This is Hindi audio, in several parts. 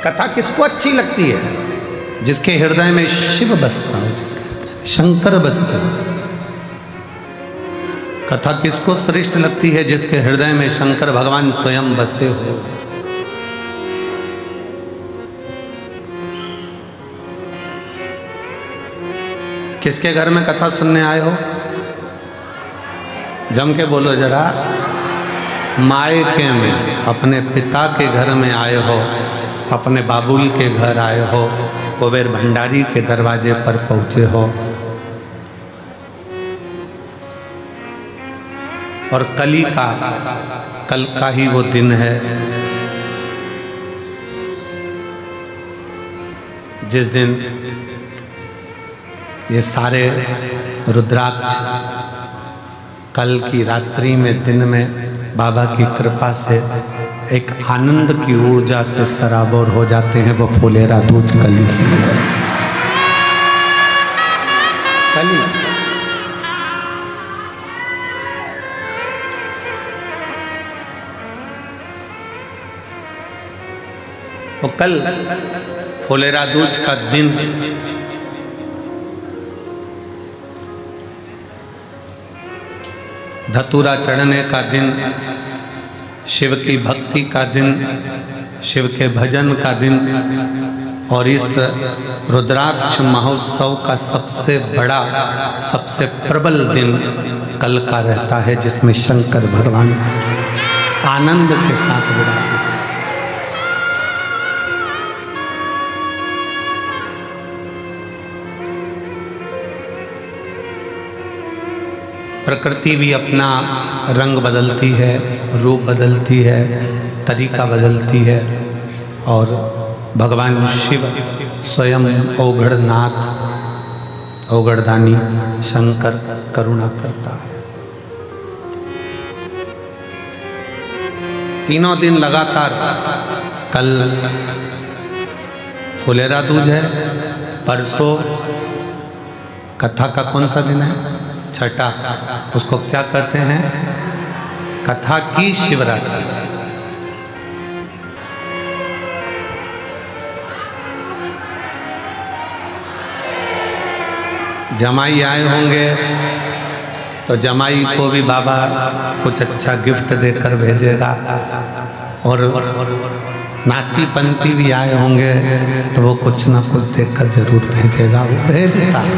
कथा किसको अच्छी लगती है? जिसके हृदय में शिव बसता हो, जिसके शंकर बसते हो। कथा किसको श्रेष्ठ लगती है? जिसके हृदय में शंकर भगवान स्वयं बसे हो। किसके घर में कथा सुनने आए हो? जम के बोलो जरा। मायके में, अपने पिता के घर में आए हो, अपने बाबुल के घर आए हो, कुबेर भंडारी के दरवाजे पर पहुंचे हो। और कल का ही वो दिन है जिस दिन ये सारे रुद्राक्ष कल की रात्रि में, दिन में बाबा की कृपा से एक आनंद की ऊर्जा से सराबोर हो जाते हैं। वो फुलेरा दूज कली वो कल फुलेरा दूज का दिन धतूरा चढ़ने का दिन, शिव की भक्ति का दिन, शिव के भजन का दिन, और इस रुद्राक्ष महोत्सव का सबसे बड़ा, सबसे प्रबल दिन कल का रहता है, जिसमें शंकर भगवान आनंद के साथ विराजमान। प्रकृति भी अपना रंग बदलती है, रूप बदलती है, तरीका बदलती है, और भगवान शिव स्वयं औघड़नाथ, औघड़दानी शंकर करुणा करता है। तीनों दिन लगातार, कल फुलेरा दूज है, परसों कथा का कौन सा दिन है? छठा। उसको क्या कहते हैं? कथा की शिवरात्रि। जमाई आए होंगे तो जमाई को भी बाबा कुछ अच्छा गिफ्ट देकर भेजेगा, और नाती पंती भी आए होंगे तो वो कुछ ना कुछ देकर जरूर भेजेगा। वो भेजता है।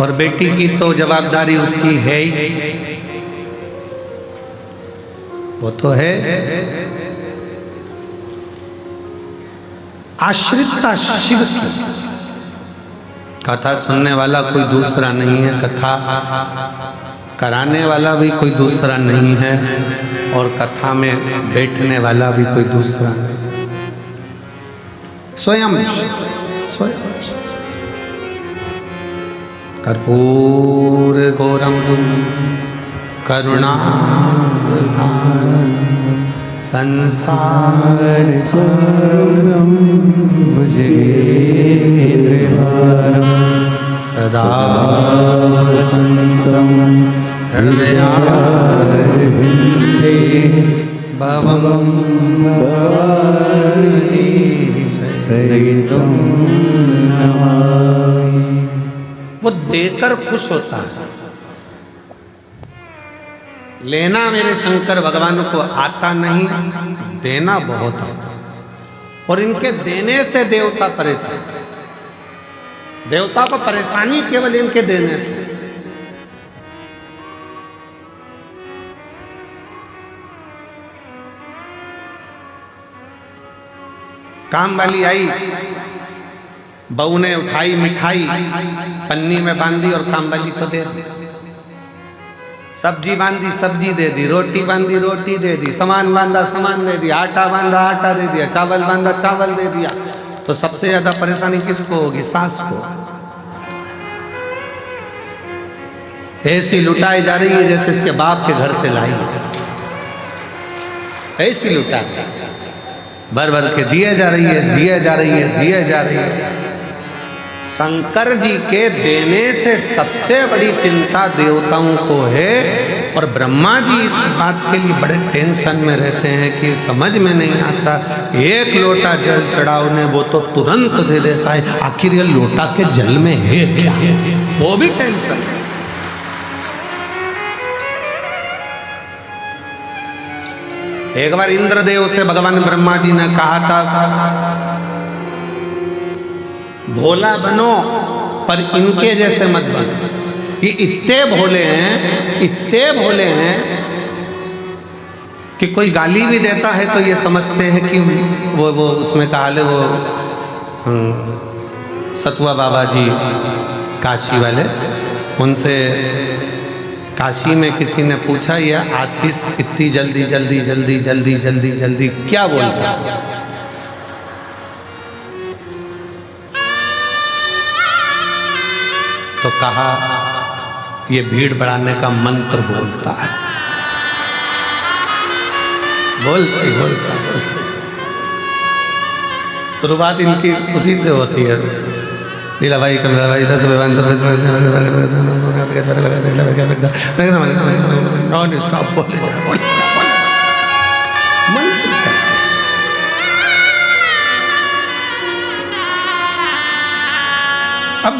और बेटी की तो जवाबदारी उसकी है ही, वो तो है आश्रिता शिव की। कथा सुनने वाला कोई दूसरा नहीं है, कथा कराने वाला भी कोई दूसरा नहीं है, और कथा में बैठने वाला भी कोई दूसरा नहीं, स्वयं स्वयं। कर्पूर गौरम करुणावतारम संसार सारम भुजगेन्द्रहारम सदा वसन्तं हृदयारविन्दे भवं भवानी सहितं नमामि। वो देकर खुश होता है। लेना मेरे शंकर भगवान को आता नहीं, देना बहुत आता। और इनके देने से देवता परेशान, देवता को परेशानी केवल इनके देने से। काम वाली आई, बहू ने उठाई मिठाई, पन्नी में बांधी और काम वाली को दे दी। सब्जी बांधी, सब्जी दे दी। रोटी बांधी, रोटी दे दी। सामान बांधा, सामान दे दिया। आटा बांधा, आटा दे दिया। चावल बांधा, चावल दे दिया। तो सबसे ज्यादा परेशानी किसको होगी? सास को। ऐसी लुटाई जा रही है जैसे इसके बाप के घर से लाई है। ऐसी लुटाई भर भर के दिए जा रही है, दिए जा रही है, दिए जा रही है। शंकर जी के देने से सबसे बड़ी चिंता देवताओं को है, और ब्रह्मा जी इस बात के लिए बड़े टेंशन में रहते हैं कि समझ में नहीं आता, एक लोटा जल चढ़ाओ ने वो तो तुरंत दे देता है, आखिर ये लोटा के जल में है क्या, वो भी टेंशन है। एक बार इंद्रदेव से भगवान ब्रह्मा जी ने कहा था, भोला बनो पर इनके जैसे मत बनो। ये इतने भोले हैं कि कोई गाली भी देता है तो ये समझते हैं कि वो उसमें कहा ले वो सतुआ बाबा जी काशी वाले, उनसे काशी में किसी ने पूछा, ये आशीष इतनी जल्दी जल्दी जल्दी जल्दी जल्दी जल्दी क्या बोलता है? तो कहा ये भीड़ बढ़ाने का मंत्र बोलता है। बोलते शुरुआत इनकी उसी से होती है। लीला भाई कमला भाई नॉन स्टॉप बोले अब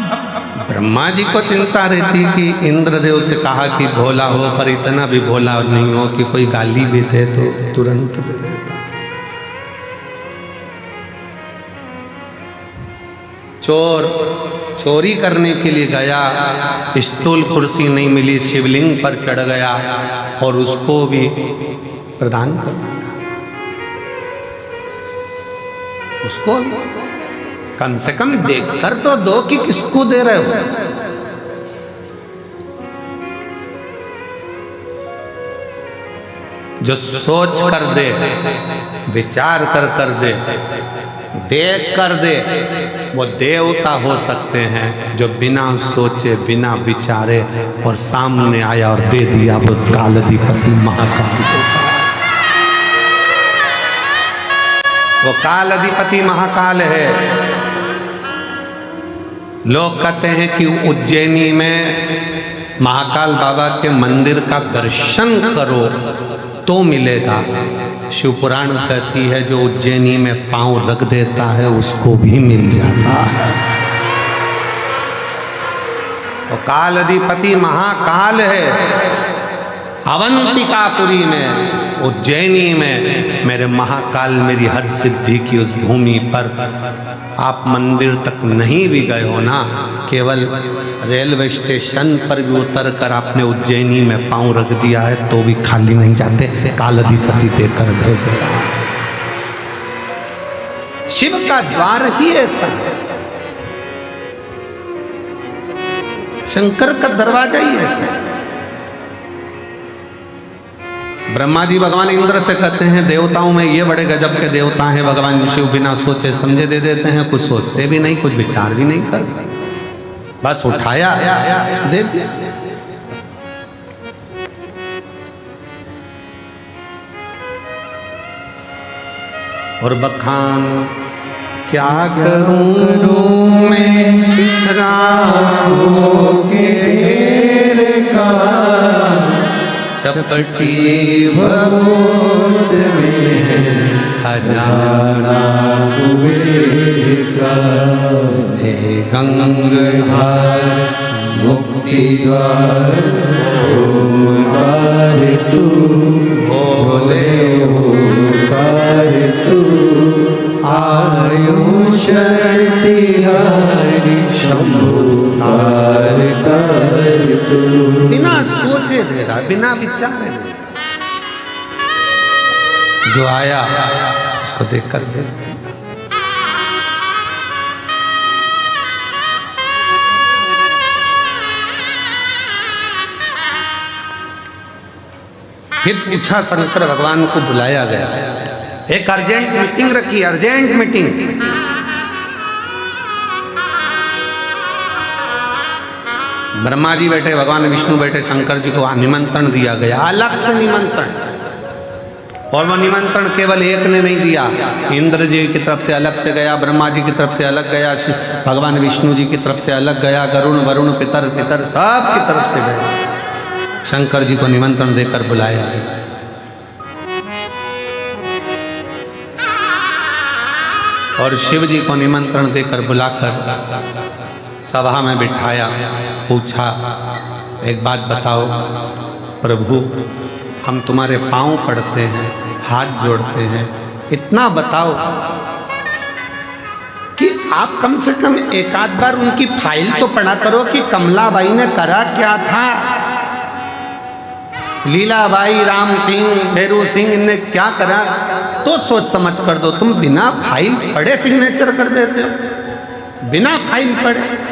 ब्रह्मा जी को चिंता रहती कि इंद्रदेव से कहा कि भोला हो, पर इतना भी भोला नहीं हो कि कोई गाली भी दे तो तुरंत दे देता। चोर चोरी करने के लिए गया, स्टूल कुर्सी नहीं मिली, शिवलिंग पर चढ़ गया और उसको भी प्रदान कर दिया। उसको कम से कम देखकर तो दो कि किसको दे रहे हो। जो सोच कर दे, विचार कर दे, देख कर दे, वो देवता हो सकते हैं। जो बिना सोचे बिना विचारे और सामने आया और दे दिया, वो कालाधिपति महाकाल। वो कालाधिपति महाकाल है। लोग कहते हैं कि उज्जैनी में महाकाल बाबा के मंदिर का दर्शन करो तो मिलेगा। शिव पुराण कहती है जो उज्जैनी में पांव रख देता है उसको भी मिल जाता है। वो कालाधिपति महाकाल है। अवंतिकापुरी में, उज्जैनी में मेरे महाकाल मेरी हर सिद्धि की उस भूमि पर आप मंदिर तक नहीं भी गए हो ना, केवल रेलवे स्टेशन पर भी उतर कर आपने उज्जैनी में पांव रख दिया है तो भी खाली नहीं जाते, कालाधिपति देकर भेजेगा। शिव का द्वार ही ऐसा है, शंकर का दरवाजा ही ऐसा है। ब्रह्मा जी भगवान इंद्र से कहते हैं देवताओं में ये बड़े गजब के देवता हैं। भगवान शिव बिना सोचे समझे दे देते हैं, कुछ सोचते भी नहीं, कुछ विचार भी नहीं करते, बस उठाया दे दिया। और बखान क्या करूं मैं राखों के ढेर का, चपटी भगोत में खजाना कुबेर का। हे गंगाधार मुक्ति द्वार ओंकार तू, बोले ओंकार तू, आयु शरण तिहारी शंभु तार कर तू। बिना सोचे दे रहा, बिना विचारे दे, जो आया उसको देखकर भेज दिया। फिर पूछा, शंकर भगवान को बुलाया गया, एक अर्जेंट मीटिंग रखी, अर्जेंट मीटिंग। ब्रह्मा जी बैठे, भगवान विष्णु बैठे, शंकर जी को निमंत्रण दिया गया, अलग से निमंत्रण। और वो निमंत्रण केवल एक ने नहीं दिया, इंद्र जी की तरफ से अलग से गया, ब्रह्मा जी की तरफ से अलग गया, भगवान विष्णु जी की तरफ से अलग गया, गरुण वरुण पितर पितर सब की तरफ से गए। शंकर जी को निमंत्रण देकर बुलाया गया। और शिव जी को निमंत्रण देकर बुलाकर सभा में बिठाया, पूछा एक बात बताओ प्रभु, हम तुम्हारे पांव पड़ते हैं, हाथ जोड़ते हैं, इतना बताओ कि आप कम से कम एक आध बार उनकी फाइल तो पढ़ा करो कि कमलाबाई ने करा क्या था, लीलाबाई, राम सिंह, भैरू सिंह ने क्या करा, तो सोच समझ कर दो। तुम बिना फाइल पढ़े सिग्नेचर कर देते हो, बिना फाइल पढ़े।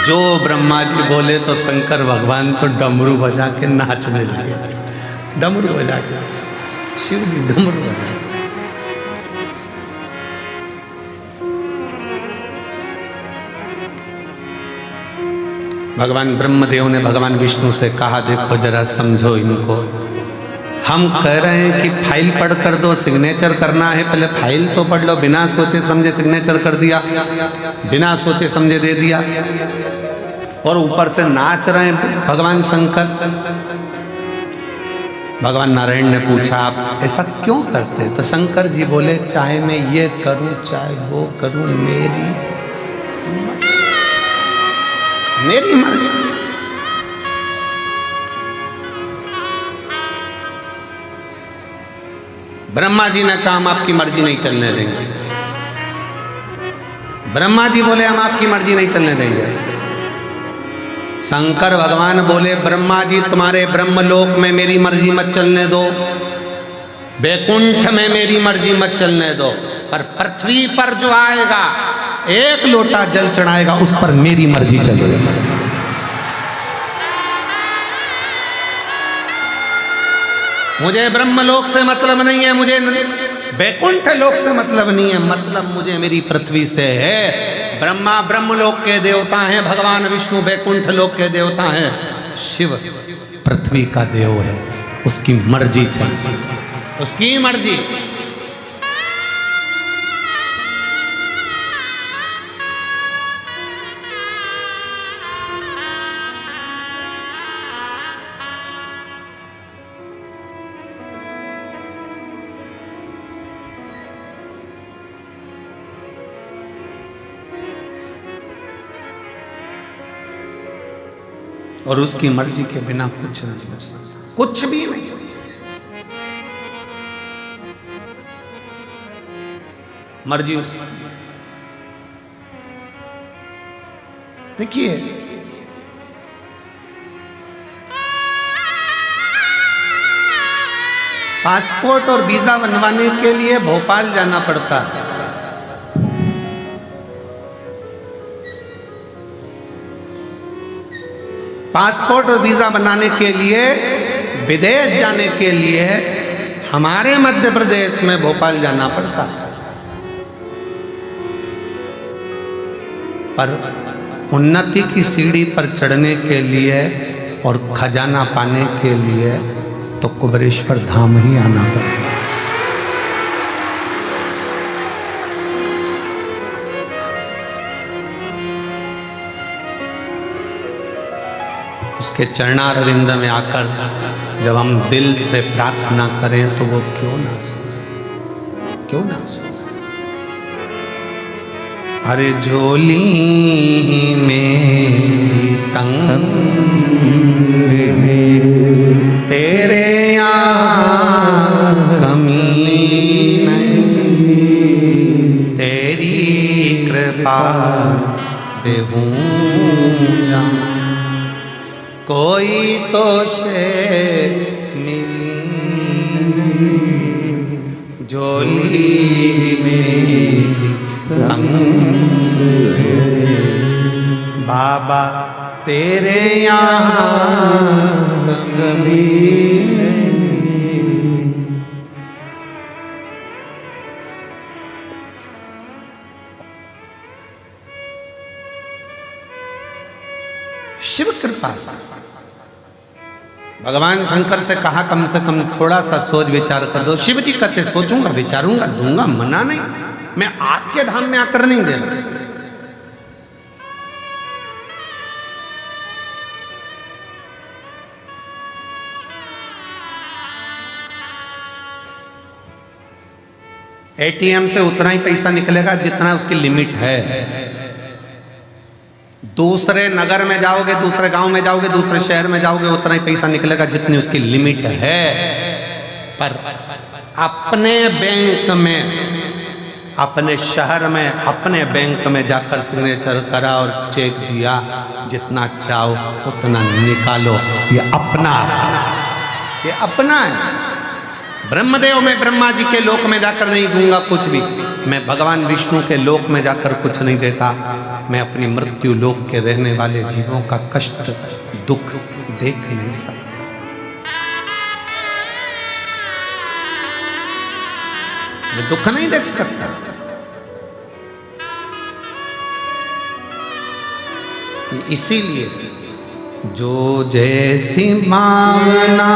जो ब्रह्मा जी बोले तो शंकर भगवान तो डमरू बजा के नाचने लगे, डमरू बजा के, शिव जी डमरू बजा के। भगवान ब्रह्मदेव ने भगवान विष्णु से कहा, देखो जरा समझो इनको, हम कह रहे हैं कि फाइल पढ़ कर दो, सिग्नेचर करना है, पहले फाइल तो पढ़ लो। बिना सोचे समझे सिग्नेचर कर दिया, बिना सोचे समझे दे दिया, और ऊपर से नाच रहे हैं भगवान शंकर। भगवान नारायण ने पूछा, आप ऐसा क्यों करते? तो शंकर जी बोले, चाहे मैं ये करूं चाहे वो करूं, मेरी मर्जी। ब्रह्मा जी ने कहा, हम आपकी मर्जी नहीं चलने देंगे। ब्रह्मा जी बोले, हम आपकी मर्जी नहीं चलने देंगे। शंकर भगवान बोले, ब्रह्मा जी तुम्हारे ब्रह्मलोक में मेरी मर्जी मत चलने दो, वैकुंठ में मेरी मर्जी मत चलने दो, पर पृथ्वी पर जो आएगा, एक लोटा जल चढ़ाएगा, उस पर मेरी मर्जी चलेगी। मुझे ब्रह्मलोक से मतलब नहीं है, मुझे वैकुंठ लोक से मतलब नहीं है, मतलब मुझे मेरी पृथ्वी से है। ब्रह्मा ब्रह्मलोक के देवता हैं, भगवान विष्णु वैकुंठ लोक के देवता हैं, शिव पृथ्वी का देव है, उसकी मर्जी चलती, उसकी मर्जी। और उसकी मर्जी के बिना कुछ नहीं हो सकता, कुछ भी नहीं। मर्जी उसकी। देखिए, पासपोर्ट और वीजा बनवाने के लिए भोपाल जाना पड़ता है। पासपोर्ट और वीजा बनाने के लिए, विदेश जाने के लिए हमारे मध्य प्रदेश में भोपाल जाना पड़ता है। पर उन्नति की सीढ़ी पर चढ़ने के लिए और खजाना पाने के लिए तो कुबेरेश्वर धाम ही आना पड़ता है। उसके चरणारविंद में आकर जब हम दिल से प्रार्थना करें तो वो क्यों ना सुने, क्यों ना सुने। अरे झोली में तंग तेरे यहाँ कमी नहीं, तेरी कृपा से हूँ कोई तो से मिली, झोली में तंग बाबा तेरे यहाँ कभी शिव कृपा से भगवान शंकर से कहा कम से कम थोड़ा सा सोच विचार कर दो। शिव जी कहते सोचूंगा, विचारूंगा, दूंगा, मना नहीं, मैं आग के धाम में आकर नहीं दे रहा। एटीएम से उतना ही पैसा निकलेगा जितना उसकी लिमिट है। दूसरे नगर में जाओगे, दूसरे गांव में जाओगे, दूसरे शहर में जाओगे, उतना ही पैसा निकलेगा जितनी उसकी लिमिट है। पर अपने बैंक में, अपने शहर में, अपने बैंक में जाकर सिग्नेचर करा और चेक दिया, जितना चाहो उतना निकालो। ये अपना है। ब्रह्मदेव में ब्रह्मा जी के लोक में जाकर नहीं दूंगा कुछ भी। मैं भगवान विष्णु के लोक में जाकर कुछ नहीं देता। मैं अपनी मृत्यु लोक के रहने वाले जीवों का कष्ट दुख देख नहीं सकता। मैं दुख नहीं देख सकता। इसीलिए जो जैसी भावना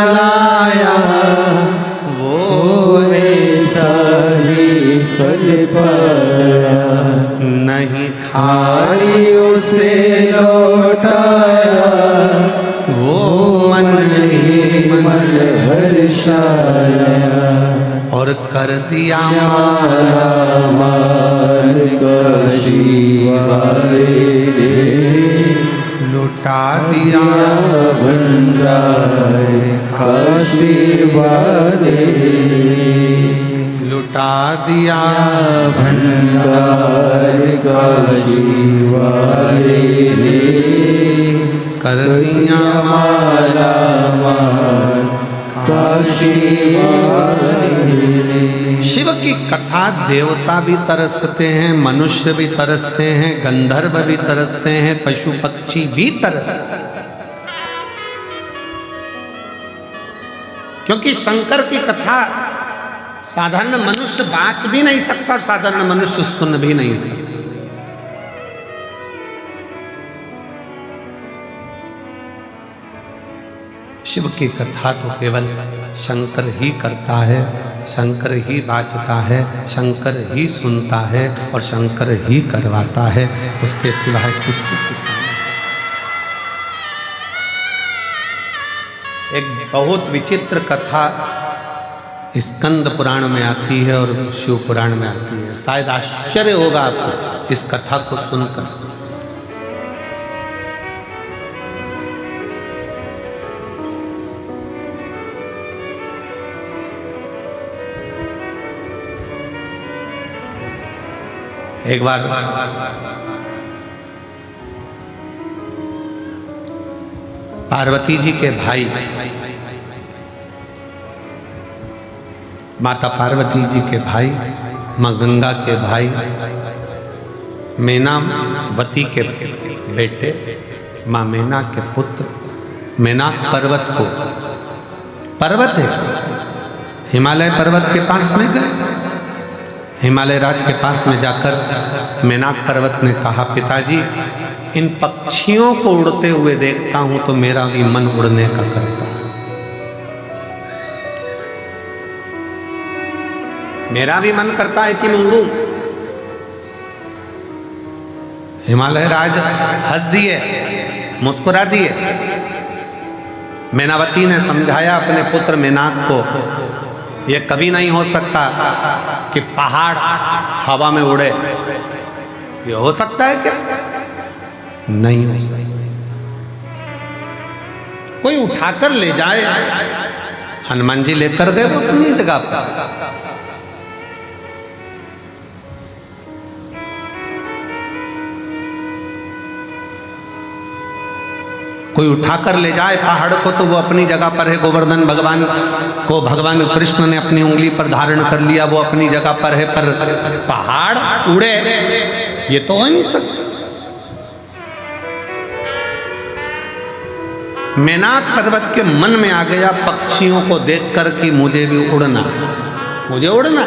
लाया वो ऐसा ही फल पाया। नहीं खाली उसे लौटाया, वो मन ही मन हर्षाया। और कर दिया माल का शिवाय लुटा दिया भंडार का शिवाय। लुटा दिया भंडार का शिवाय। कर दिया माला माल का शिवाय। शिव की कथा देवता भी तरसते हैं, मनुष्य भी तरसते हैं, गंधर्व भी तरसते हैं, पशु पक्षी भी तरसते हैं। क्योंकि शंकर की कथा साधारण मनुष्य बाँच भी नहीं सकता और साधारण मनुष्य सुन भी नहीं सकता। शिव की कथा तो केवल शंकर ही करता है, शंकर ही बाँचता है, शंकर ही सुनता है और शंकर ही करवाता है। उसके सिवाय किसी के सामने। एक बहुत विचित्र कथा स्कंद पुराण में आती है और शिव पुराण में आती है। शायद आश्चर्य होगा आपको इस कथा को सुनकर। एक बार पार्वती जी के भाई, माता पार्वती जी के भाई, माँ गंगा के भाई, मेनावती के बेटे, माँ मेना के पुत्र मेनाक पर्वत को, पर्वत है हिमालय पर्वत के पास में गए। हिमालय राज के पास में जाकर मेनाक पर्वत ने कहा, पिताजी इन पक्षियों को उड़ते हुए देखता हूं तो मेरा भी मन उड़ने का करता है। मेरा भी मन करता है कि मैं उड़ूं। हिमालय राज हंस दिए, मुस्कुरा दिए। मेनावती ने समझाया अपने पुत्र मेनाक को, यह कभी नहीं हो सकता कि पहाड़ हवा में उड़े। ये हो सकता है क्या? नहीं हो सकता। कोई उठाकर ले जाए। हनुमान जी लेकर गए वो अपनी जगह पर। कोई उठाकर ले जाए पहाड़ को तो वो अपनी जगह पर है। गोवर्धन भगवान को भगवान कृष्ण ने अपनी उंगली पर धारण कर लिया, वो अपनी जगह पर है। पर पहाड़ उड़े ये तो हो नहीं सकता। मेनाक पर्वत के मन में आ गया पक्षियों को देखकर कि मुझे भी उड़ना, मुझे उड़ना।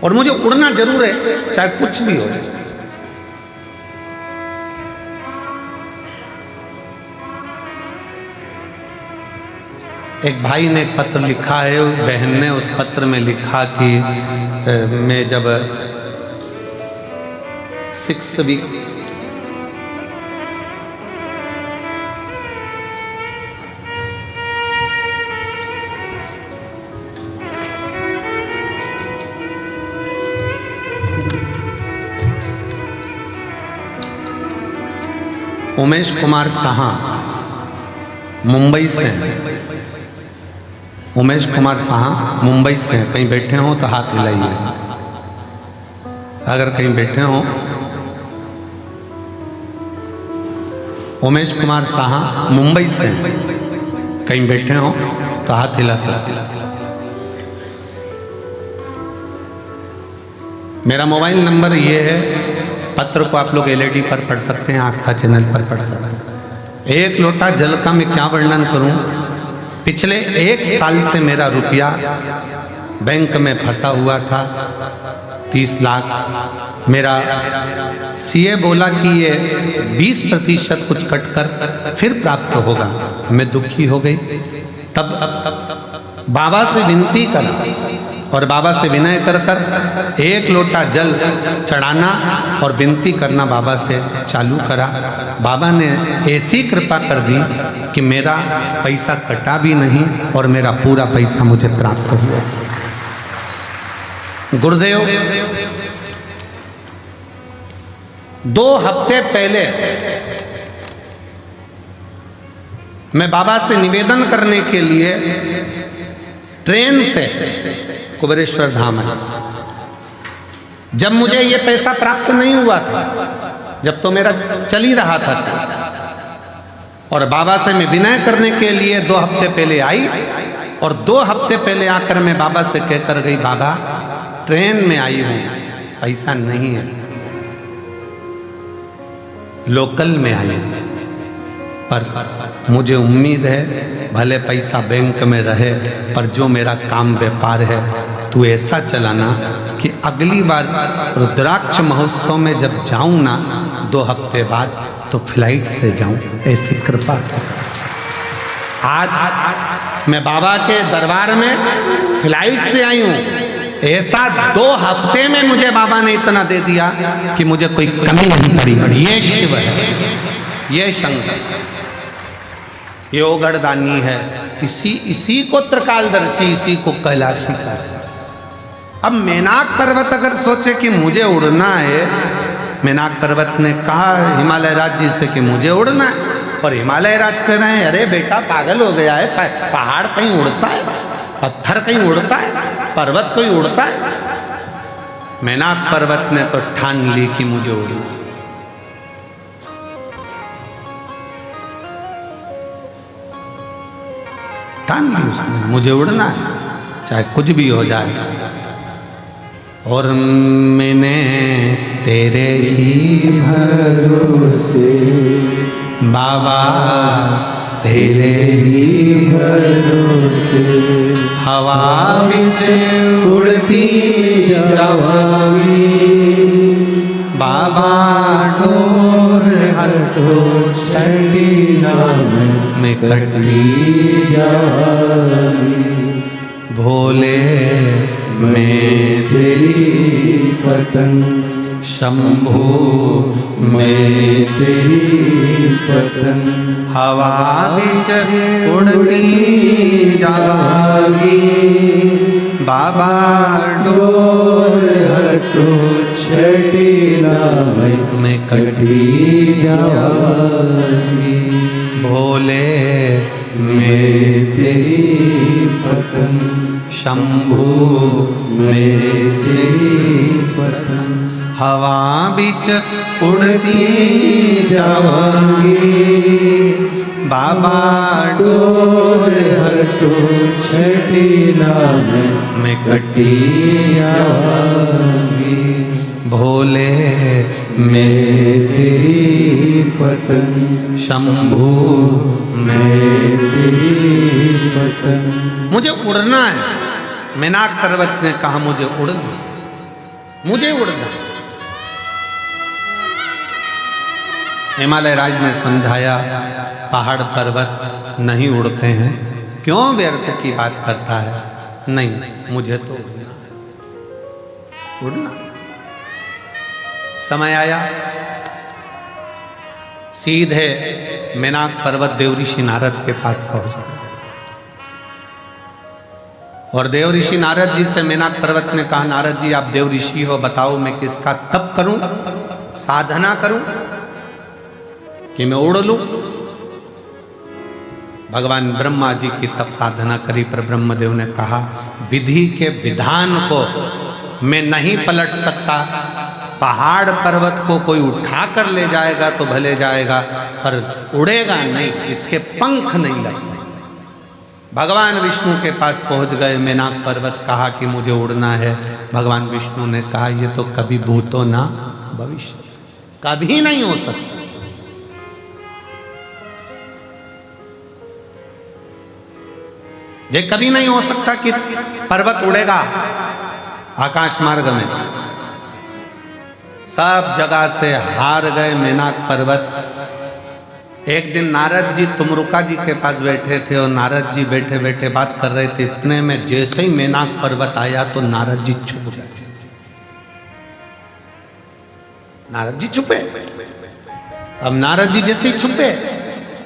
और मुझे उड़ना जरूर है, चाहे कुछ भी हो। एक भाई ने एक पत्र लिखा है, बहन ने उस पत्र में लिखा कि मैं जब 6th वीक उमेश कुमार साहा मुंबई से हैं। उमेश कुमार साहा मुंबई से हैं। कहीं बैठे हो तो हाथ हिलाइए, अगर कहीं बैठे हो। उमेश कुमार साहा मुंबई से हैं। कहीं बैठे हो तो हाथ हिला सकते। मेरा मोबाइल नंबर ये है, पत्र को आप लोग एलईडी पर पढ़ सकते हैं, आस्था चैनल पर पढ़ सकते हैं। एक लोटा जल का मैं क्या वर्णन करूं। पिछले 1 साल से मेरा रुपया बैंक में फंसा हुआ था, 30 लाख। मेरा सीए बोला कि ये 20% कुछ कट कर फिर प्राप्त होगा। मैं दुखी हो गई। तब बाबा से विनती करा और बाबा से विनय कर कर 1 लोटा जल चढ़ाना और विनती करना बाबा से चालू करा। बाबा ने ऐसी कृपा कर दी कि मेरा पैसा कटा भी नहीं और मेरा पूरा पैसा मुझे प्राप्त हुआ। गुरुदेव 2 हफ्ते पहले मैं बाबा से निवेदन करने के लिए ट्रेन से कुबेरेश्वर धाम है। जब मुझे ये पैसा प्राप्त नहीं हुआ था, जब तो मेरा चल ही रहा था, और बाबा से मैं विनय करने के लिए 2 हफ्ते पहले आई और 2 हफ्ते पहले आकर मैं बाबा से कहकर गई, बाबा ट्रेन में आई हूं, पैसा नहीं है, लोकल में आई हूं, पर मुझे उम्मीद है भले पैसा बैंक में रहे पर जो मेरा काम व्यापार है तू ऐसा चलाना कि अगली बार रुद्राक्ष महोत्सव में जब जाऊं ना 2 हफ्ते बाद तो फ्लाइट से जाऊं, ऐसी कृपा कर। आज मैं बाबा के दरबार में फ्लाइट से आई हूं। ऐसा 2 हफ्ते में मुझे बाबा ने इतना दे दिया कि मुझे कोई कमी नहीं पड़ी। ये शिव है, ये शंकर, ये ओगढ़दानी है, इसी को त्रिकालदर्शी, इसी को कैलाशी का। अब मेनाक पर्वत अगर सोचे कि मुझे उड़ना है, मेनाक पर्वत ने कहा हिमालय राज जी से कि मुझे उड़ना है, और हिमालय राज कह रहे हैं अरे बेटा पागल हो गया है, पहाड़ कहीं उड़ता है, पत्थर कहीं उड़ता है, पर्वत कोई उड़ता है। मेनाक पर्वत ने तो ठान ली कि मुझे उड़ना है। ठान ली उसने, मुझे उड़ना है चाहे कुछ भी हो जाए। और मैंने तेरे ही भरोसे बाबा, तेरे ही भरोसे हवा विच उड़ती जावांगी, बाबा डोर हटो छड़ी नाम में कटी जावांगी। भोले मैं तेरी पतंग शंभू मैं तेरी पतंग हवा विच उड़ती जावांगी, बाबा डोर हटो छड़ी नाम में कटी जावांगी। भोले मैं तेरी पतंग शंभू मैं तेरी पतंग हवा बिच उड़ती जावांगी, बाबा डोर हटो छड़ी नाम में कटी जावांगी। भोले मैं तेरी पतंग शंभू मैं तेरी पतंग। मुझे उड़ना है। मेनाक पर्वत ने कहा मुझे उड़ना, मुझे उड़ना। हिमालय राज ने समझाया पहाड़ पर्वत नहीं उड़ते हैं, क्यों व्यर्थ की बात करता है? नहीं, मुझे तो उड़ना। समय आया, सीधे मेनाक पर्वत देव ऋषि नारद के पास पहुंच गए। और देव ऋषि नारद जी से मेनाक पर्वत ने कहा, नारद जी आप देव ऋषि हो, बताओ मैं किसका तप करूं, साधना करूं कि मैं उड़ लूं? भगवान ब्रह्मा जी की तप साधना करी, पर ब्रह्मदेव ने कहा विधि के विधान को मैं नहीं पलट सकता। पहाड़ पर्वत को कोई उठा कर ले जाएगा तो भले जाएगा, पर उड़ेगा नहीं, इसके पंख नहीं लग सकते। भगवान विष्णु के पास पहुंच गए, मेनाक पर्वत कहा कि मुझे उड़ना है। भगवान विष्णु ने कहा ये तो कभी भूतो ना भविष्य, कभी नहीं हो सकता। ये कभी नहीं हो सकता कि पर्वत उड़ेगा आकाश मार्ग में। सब जगह से हार गए मेनाक पर्वत। एक दिन नारद जी तुमरुका जी के पास बैठे थे और नारद जी बैठे बैठे बात कर रहे थे। इतने में जैसे ही मेनाक पर्वत आया तो नारद जी छुप गए। नारद जी छुपे। अब नारद जी जैसे ही छुपे,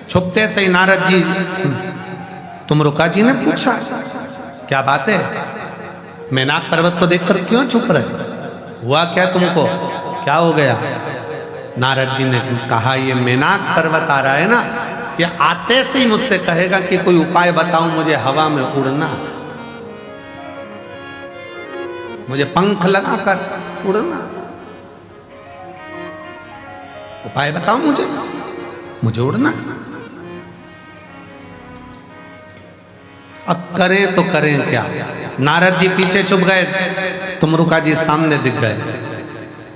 छुपते से ही नारद जी तुमरुका जी ने पूछा क्या बात है, मेनाक पर्वत को देखकर क्यों छुप रहे, हुआ क्या तुमको, क्या हो गया? नारद जी ने कहा ये मेनाक पर्वत आ रहा है ना, ये आते से ही मुझसे कहेगा कि कोई उपाय बताओ, मुझे हवा में उड़ना, मुझे पंख लगाकर उड़ना, उपाय बताओ मुझे उड़ना। अब करें तो करें क्या? नारद जी पीछे छुप गए, तुमरुका जी सामने दिख गए।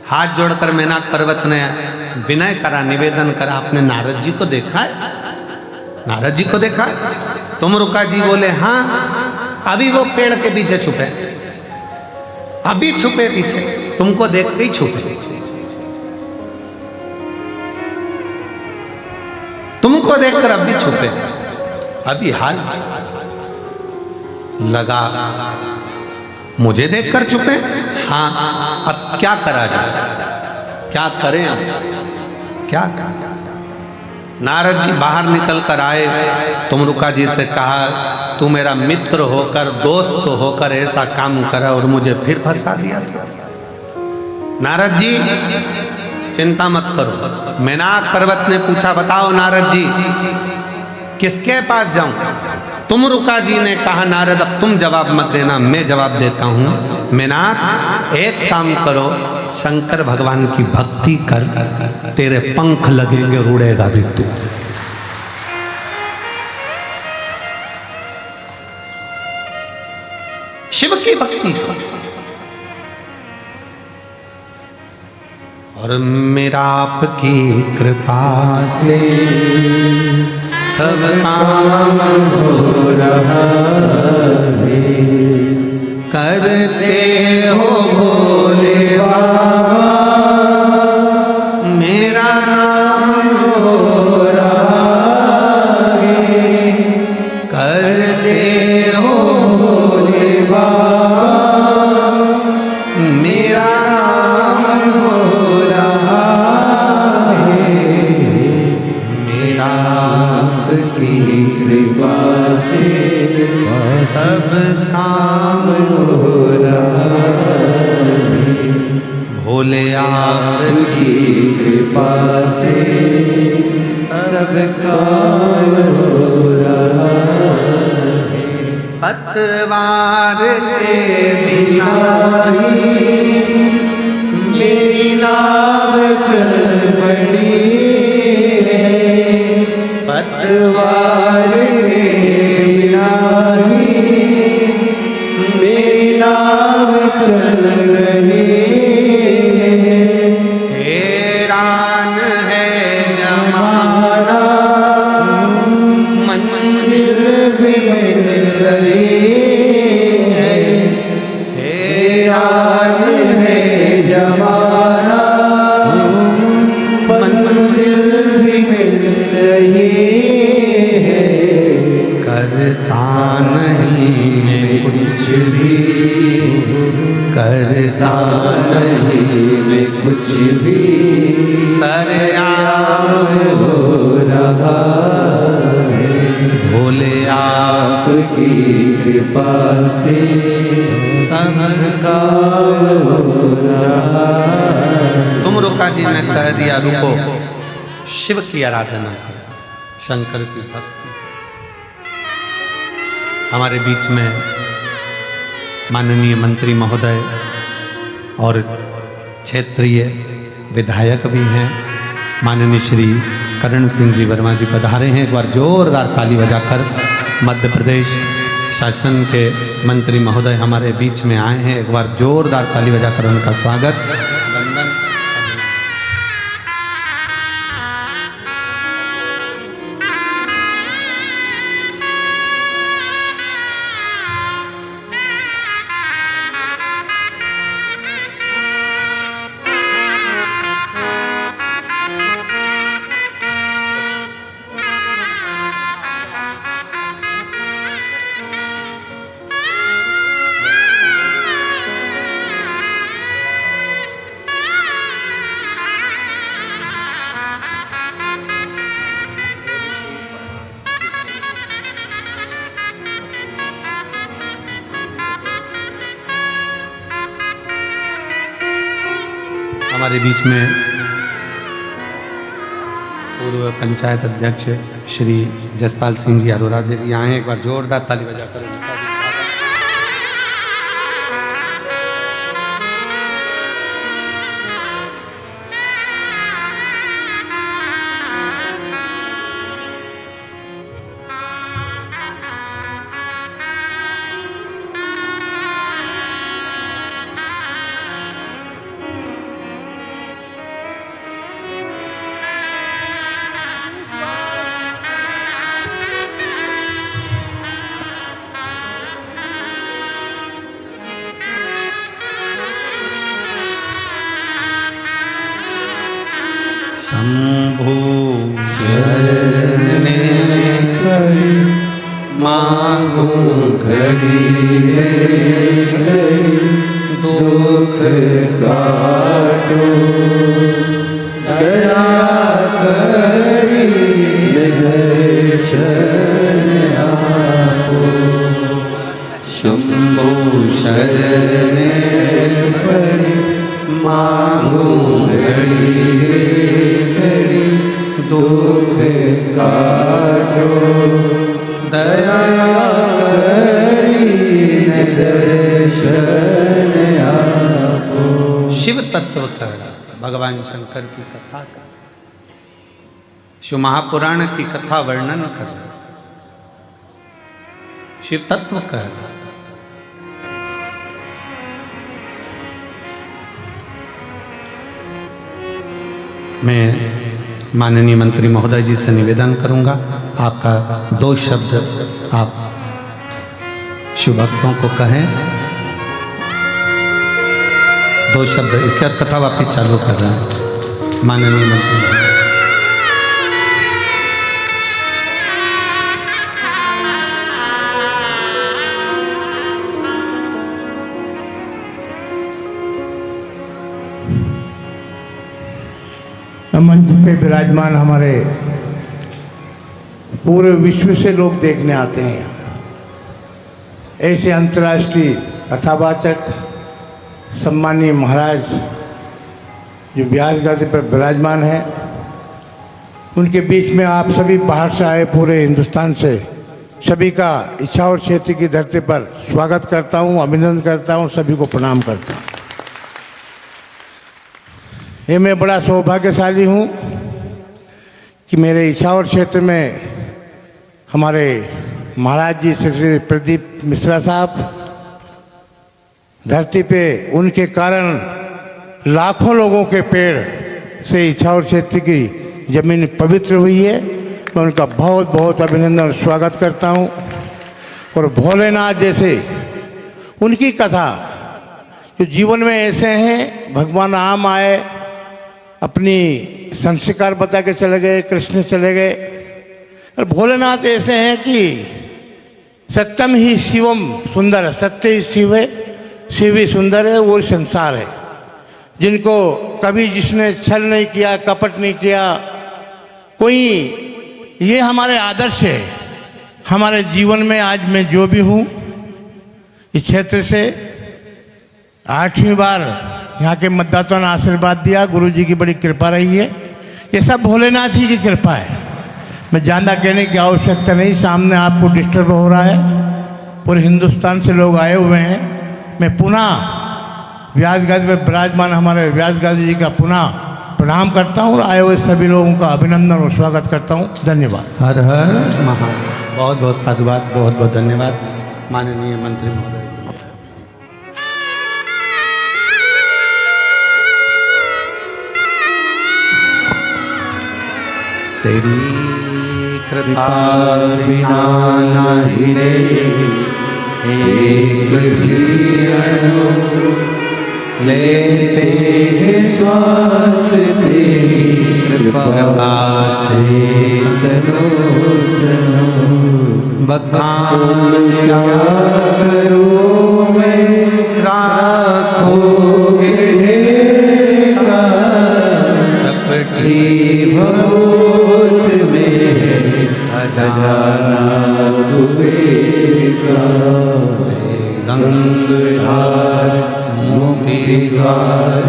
हाथ जोड़कर मेनाक पर्वत ने विनय करा, निवेदन करा, आपने नारद जी को देखा है? नारद जी को देखा है? तुमरुका जी बोले हाँ, अभी वो पेड़ के पीछे छुपे, अभी छुपे पीछे, तुमको देखते ही छुपे, तुमको देखकर अभी छुपे, अभी हाल लगा, मुझे देखकर छुपे। हाँ, अब क्या करा जाए, क्या करें, अब क्या करें? नारद जी बाहर निकल कर आए, तुमरुका जी से कहा तू मेरा मित्र होकर, दोस्त होकर ऐसा काम करा और मुझे फिर फंसा दिया। नारद जी चिंता मत करो। मेनाक पर्वत ने पूछा बताओ नारद जी किसके पास जाऊं? तुमरुका जी ने कहा नारद अब तुम जवाब मत देना, मैं जवाब देता हूं। मेनाक एक काम करो, शंकर भगवान की भक्ति कर, तेरे पंख लगेंगे, उड़ेगा भी तू। शिव की भक्ति कर। और मेरा आपकी कृपा से सब काम हो रहा है, करते हो भोले बाबा, मेरा नाम हो रहा है, करते हो भोले बाबा, मेरा नाम हो रहा है, मेरा की कृपा से सब काम हो रहा है, भोले आपकी कृपा से सब काम हो रहा है। पतवार के बिना ही मेरी नाव चल पड़ी, पतवार के बिना ही मेरी नाव चल रही, हैरान है जमाना, मंजिल भी मिल रही है, हैरान है जमाना, मंजिल भी मिल रही भी करता नहीं मैं कुछ भी सरेआम हो रहा है भोले आपकी कृपा से सबका हो रहा है। तुम रुका जी ने कह दिया रुको, शिव की आराधना करो, शंकर की भक्ति। हमारे बीच में माननीय मंत्री महोदय और क्षेत्रीय विधायक भी हैं, माननीय श्री करण सिंह जी वर्मा जी पधारे हैं। एक बार जोरदार ताली बजाकर मध्य प्रदेश शासन के मंत्री महोदय हमारे बीच में आए हैं, एक बार जोरदार ताली बजाकर उनका स्वागत। वंदन। हमारे बीच में पूर्व पंचायत अध्यक्ष श्री जसपाल सिंह जी अरोरा जी भी आए हैं, एक बार जोरदार ताली बजाकर उनका भी स्वागत। शंभु शरण मांगू घड़ी दुख काटो दया करी दर्शन आपो शंभु शरण पड़ी मांगू घड़ी दुख काटो दया करी दर्शन आपो। शिव तत्व कर भगवान शंकर की कथा कर, शिव महापुराण की कथा वर्णन कर, शिव तत्व कर। मैं माननीय मंत्री महोदय जी से निवेदन करूंगा, आपका 2 शब्द आप शिव भक्तों को कहें, 2 शब्द। इसके बाद कथा वापिस चालू कर रहे हैं माननीय मंत्री महोदय। मंच पे विराजमान हमारे पूरे विश्व से लोग देखने आते हैं यहाँ। ऐसे अंतर्राष्ट्रीय कथावाचक सम्मानीय महाराज जो व्यास गादी पर विराजमान हैं, उनके बीच में आप सभी बाहर से आए पूरे हिंदुस्तान से सभी का इच्छावर क्षेत्र की धरती पर स्वागत करता हूँ, अभिनंदन करता हूँ, सभी को प्रणाम करता हूँ। ये मैं बड़ा सौभाग्यशाली हूँ कि मेरे इच्छावर क्षेत्र में हमारे महाराज जी श्री प्रदीप मिश्रा साहब, धरती पे उनके कारण लाखों लोगों के पेड़ से इच्छावर क्षेत्र की जमीन पवित्र हुई है। मैं उनका बहुत बहुत अभिनंदन और स्वागत करता हूँ। और भोलेनाथ जैसे उनकी कथा जो जीवन में ऐसे हैं, भगवान राम आए, अपनी संस्कार बता के चले गए, कृष्ण चले गए, और भोलेनाथ ऐसे हैं कि सत्यम ही शिवम सुंदर है, सत्य ही शिव है, शिव ही सुंदर है, वो संसार है। जिनको कभी जिसने छल नहीं किया, कपट नहीं किया कोई, ये हमारे आदर्श है। हमारे जीवन में आज मैं जो भी हूँ, इस क्षेत्र से 8वीं बार यहाँ के मतदाताओं ने आशीर्वाद दिया, गुरु जी की बड़ी कृपा रही है। ये सब भोलेनाथ जी की कृपा है। मैं ज़्यादा कहने की आवश्यकता नहीं, सामने आपको डिस्टर्ब हो रहा है, पूरे हिंदुस्तान से लोग आए हुए हैं। मैं पुनः व्यासगादी में विराजमान हमारे व्यासगादी जी का पुनः प्रणाम करता हूँ और आए हुए सभी लोगों का अभिनंदन और स्वागत करता हूँ। धन्यवाद। हर हर महादेव। बहुत बहुत साधुवाद, बहुत बहुत धन्यवाद माननीय मंत्री महोदय। तेरी कृपा बिना नहीं रे एक भी अनु लेते हैं श्वास तेरी कृपा से तनो तनो। बखान क्या करूं मैं राखोगे का चपटी भगोत में खजाना कुबेर का। गंगाधार मोतीधार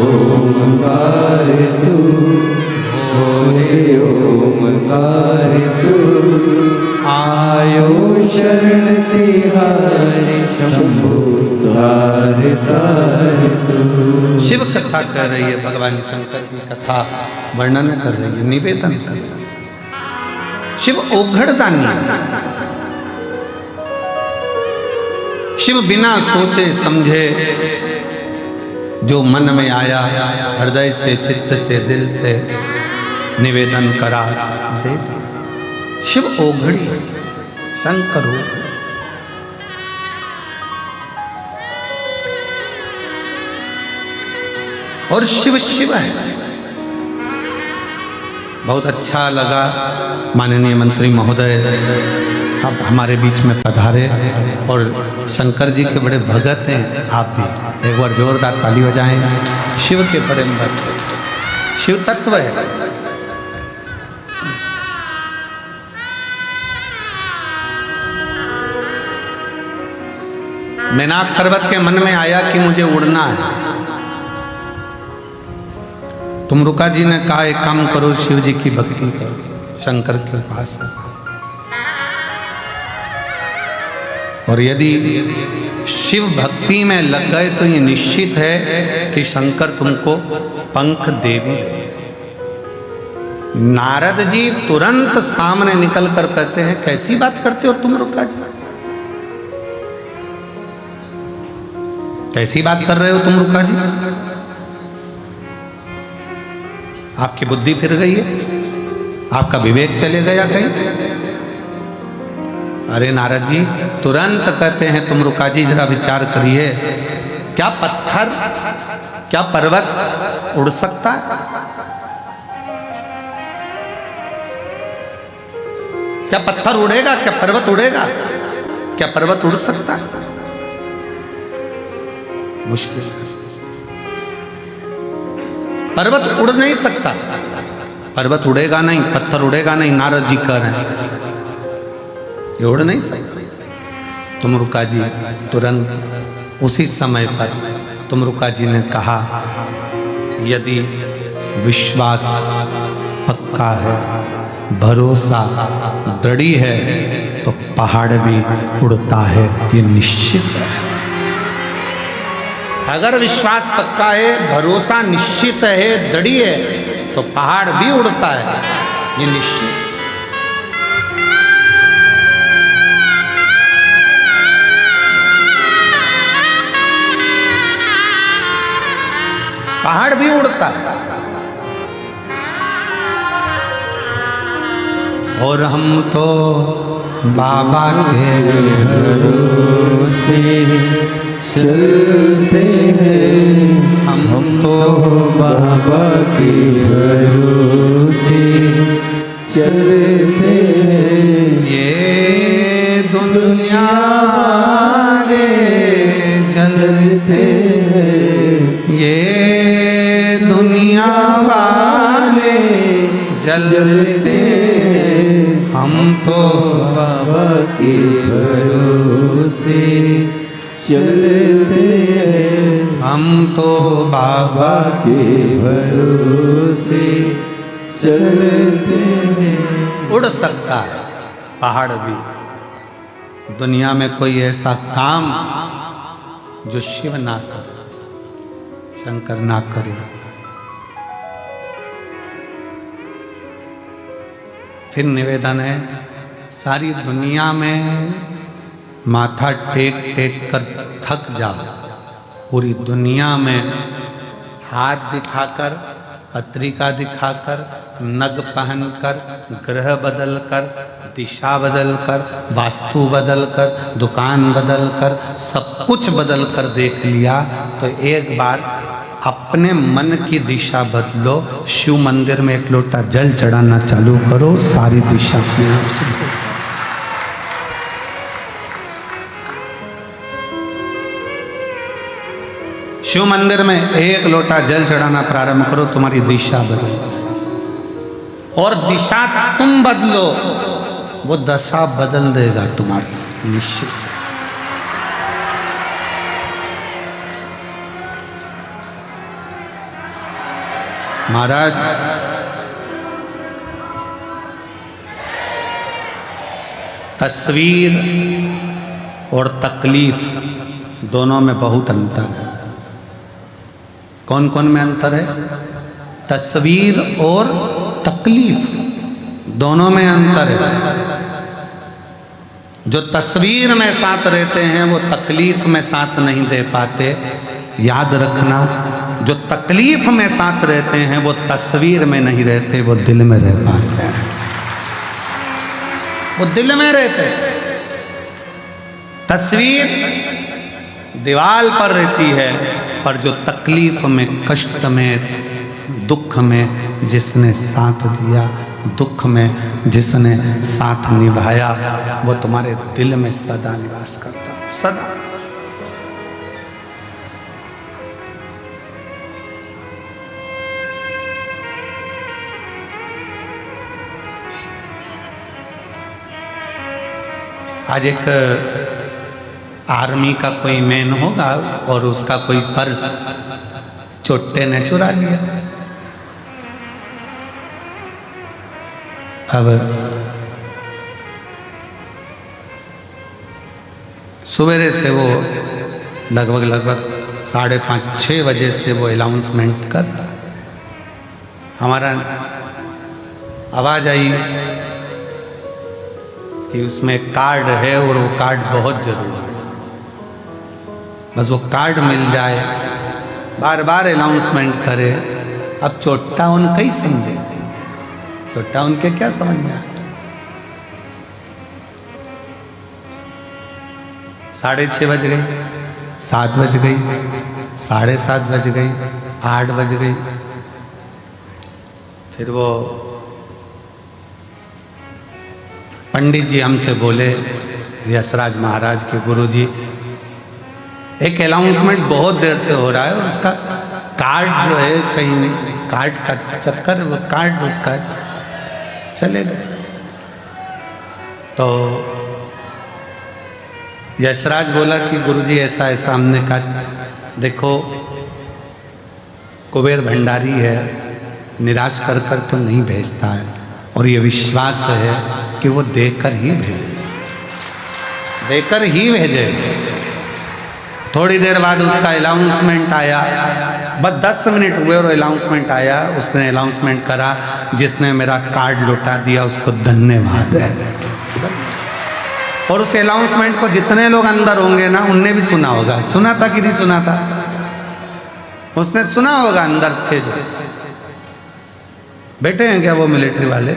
ओमकार तू, भोले ओमकार तू। आयो शरण तिहारी शंभु तार तार तू। शिव कथा कर रही है, भगवान शंकर की कथा वर्णन कर रही है, निवेदन कर रही है। शिव ओघड़दानी, शिव बिना सोचे समझे जो मन में आया हृदय से, चित्त से, दिल से निवेदन करा दे दिया। शिव ओघड़ी, शंकर ओघड़ी। और शिव शिव है। बहुत अच्छा लगा माननीय मंत्री महोदय अब हमारे बीच में पधारे और शंकर जी के बड़े भगत हैं आप भी। एक बार जोरदार ताली बजाएं। शिव के बड़े भक्त, शिव तत्व है। मैनाक पर्वत के मन में आया कि मुझे उड़ना है। तुमरुका जी ने कहा एक काम करो, शिव जी की भक्ति करो शंकर के पास। और यदि शिव भक्ति में लग गए तो ये निश्चित है कि शंकर तुमको पंख दे भी। नारद जी तुरंत सामने निकल कर कहते हैं कैसी बात करते हो तुमरुका जी, कैसी बात कर रहे हो तुमरुका जी, आपकी बुद्धि फिर गई है, आपका विवेक चले गया कहीं। अरे नारद जी तुरंत कहते हैं तुमरुका जी जरा विचार करिए, क्या पत्थर, क्या पर्वत उड़ सकता है? क्या पत्थर उड़ेगा? क्या पर्वत उड़ेगा? क्या पर्वत उड़ सकता है? मुश्किल है। पर्वत उड़ नहीं सकता, पर्वत उड़ेगा नहीं, पत्थर उड़ेगा नहीं। नारद जी कह रहे हैं ये उड़ नहीं सकता। तुमरुका जी तुरंत उसी समय पर तुमरुका जी ने कहा यदि विश्वास पक्का है, भरोसा दृढ़ है तो पहाड़ भी उड़ता है, ये निश्चित है। अगर विश्वास पक्का है, भरोसा निश्चित है, दृढ़ है तो पहाड़ भी उड़ता है, ये निश्चित। पहाड़ भी उड़ता है। और हम तो बाबा के भरोसे चलते हैं, हम तो बाबा के भरोसे चलते हैं। ये दुनिया वाले जलते ये दुनिया वाले जलते हम तो बाबा के भरोसे चलते हम तो बाबा के भरोसे चलते उड़ सकता है पहाड़ भी, दुनिया में कोई ऐसा काम जो शिव ना करे, शंकर ना करे। फिर निवेदन है, सारी दुनिया में माथा टेक टेक कर थक जाओ, पूरी दुनिया में हाथ दिखाकर, पत्रिका दिखाकर, नग पहनकर, ग्रह बदलकर, दिशा बदलकर, वास्तु बदलकर, दुकान बदलकर, सब कुछ बदलकर देख लिया तो एक बार अपने मन की दिशा बदलो। शिव मंदिर में एक लोटा जल चढ़ाना चालू करो, सारी दिशा अपने आप से बदल जाए। शिव मंदिर में एक लोटा जल चढ़ाना प्रारंभ करो, तुम्हारी दिशा बदल जाए। और दिशा तुम बदलो, वो दशा बदल देगा तुम्हारी, निश्चित। महाराज तस्वीर और तकलीफ दोनों में बहुत अंतर है। कौन कौन में अंतर है? तस्वीर और तकलीफ दोनों में अंतर है। जो तस्वीर में साथ रहते हैं वो तकलीफ में साथ नहीं दे पाते। याद रखना, जो तकलीफ में साथ रहते हैं वो तस्वीर में नहीं रहते, वो दिल में रह पाते हैं, वो दिल में रहते। तस्वीर दीवाल पर रहती है, पर जो तकलीफ में, कष्ट में, दुख में जिसने साथ दिया, दुख में जिसने साथ निभाया, वो तुम्हारे दिल में सदा निवास करता है, सदा। आज एक आर्मी का कोई मैन होगा और उसका कोई पर्स चोटे ने चुरा लिया। अब सवेरे से वो लगभग 5:30-6 बजे से वो अनाउंसमेंट कर रहा। हमारा आवाज आई कि उसमें कार्ड है और वो कार्ड बहुत जरूरी है, बस वो कार्ड मिल जाए। बार बार अनाउंसमेंट करे। अब चोट्टा उनका ही समझे, चोट्टा उनके क्या समझ में आता। 6:30 बज गई, 7 बज गई, 7:30 बज गई, 8 बज गई। फिर वो पंडित जी हमसे बोले, यशराज महाराज के गुरुजी, एक अनाउंसमेंट बहुत देर से हो रहा है और उसका कार्ड जो है कहीं कार्ड का चक्कर, वो कार्ड उसका चले गए। तो यशराज बोला कि गुरुजी ऐसा ऐसा। हमने कहा देखो कुबेर भंडारी है, निराश कर कर तो नहीं भेजता है, और ये विश्वास है कि वो देकर ही भेजे, देकर ही भेजे। थोड़ी देर बाद उसका अनाउंसमेंट आया, बस 10 मिनट हुए और अनाउंसमेंट आया। उसने अनाउंसमेंट करा, जिसने मेरा कार्ड लौटा दिया उसको धन्यवाद है। और उस अनाउंसमेंट को जितने लोग अंदर होंगे ना, उनने भी सुना होगा। सुना था कि नहीं सुना था? उसने सुना होगा, अंदर थे जो बैठे हैं। क्या वो मिलिट्री वाले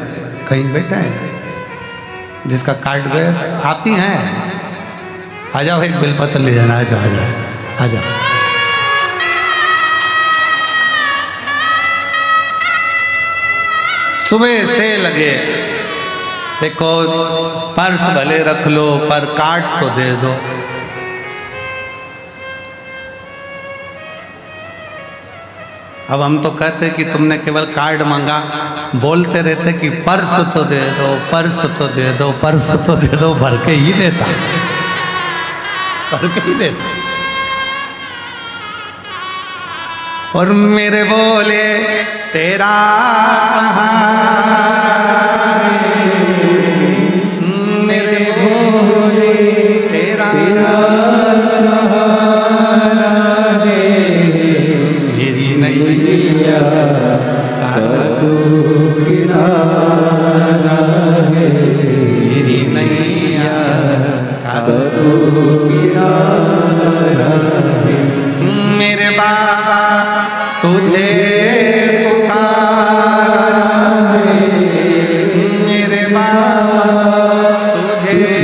कहीं बैठे हैं जिसका कार्ड गया था? आप ही हैं? आ जाओ, एक बेलपत्र ले जाना। आ जाओ, आ जाओ, आ जाओ। सुबह से लगे देखो पर्स भले रख लो पर कार्ड तो दे दो। अब हम तो कहते कि तुमने केवल कार्ड मांगा, बोलते रहते कि पर्स तो दे दो, पर्स तो दे दो, पर्स तो दे दो, भर के ही देता, भर के ही देता। और मेरे बोले तेरा मेरे बोले तेरा मेरी नैया किनारा है, मेरी नैया किनारा है। मेरे बाबा तुझे पुकारा है, मेरे बाबा तुझे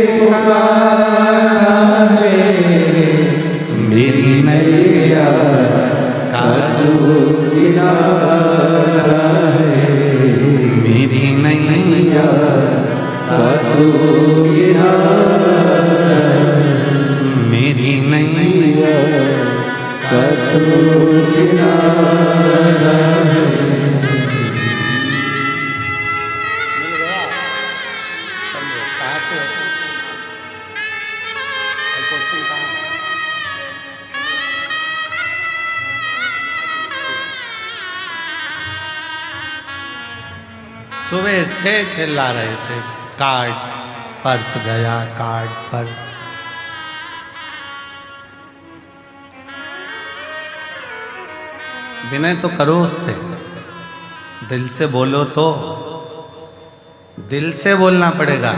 पुकारा है, मेरी नैया का तू किनारा है, मेरी नैया का तू किनारा है, मेरी नैया का तू किनारा है। सुबह से चिल्ला रहे थे कार्ड पर्स गया, कार्ड पर्स। विनय तो करो उससे, दिल से बोलो तो, दिल से बोलना पड़ेगा।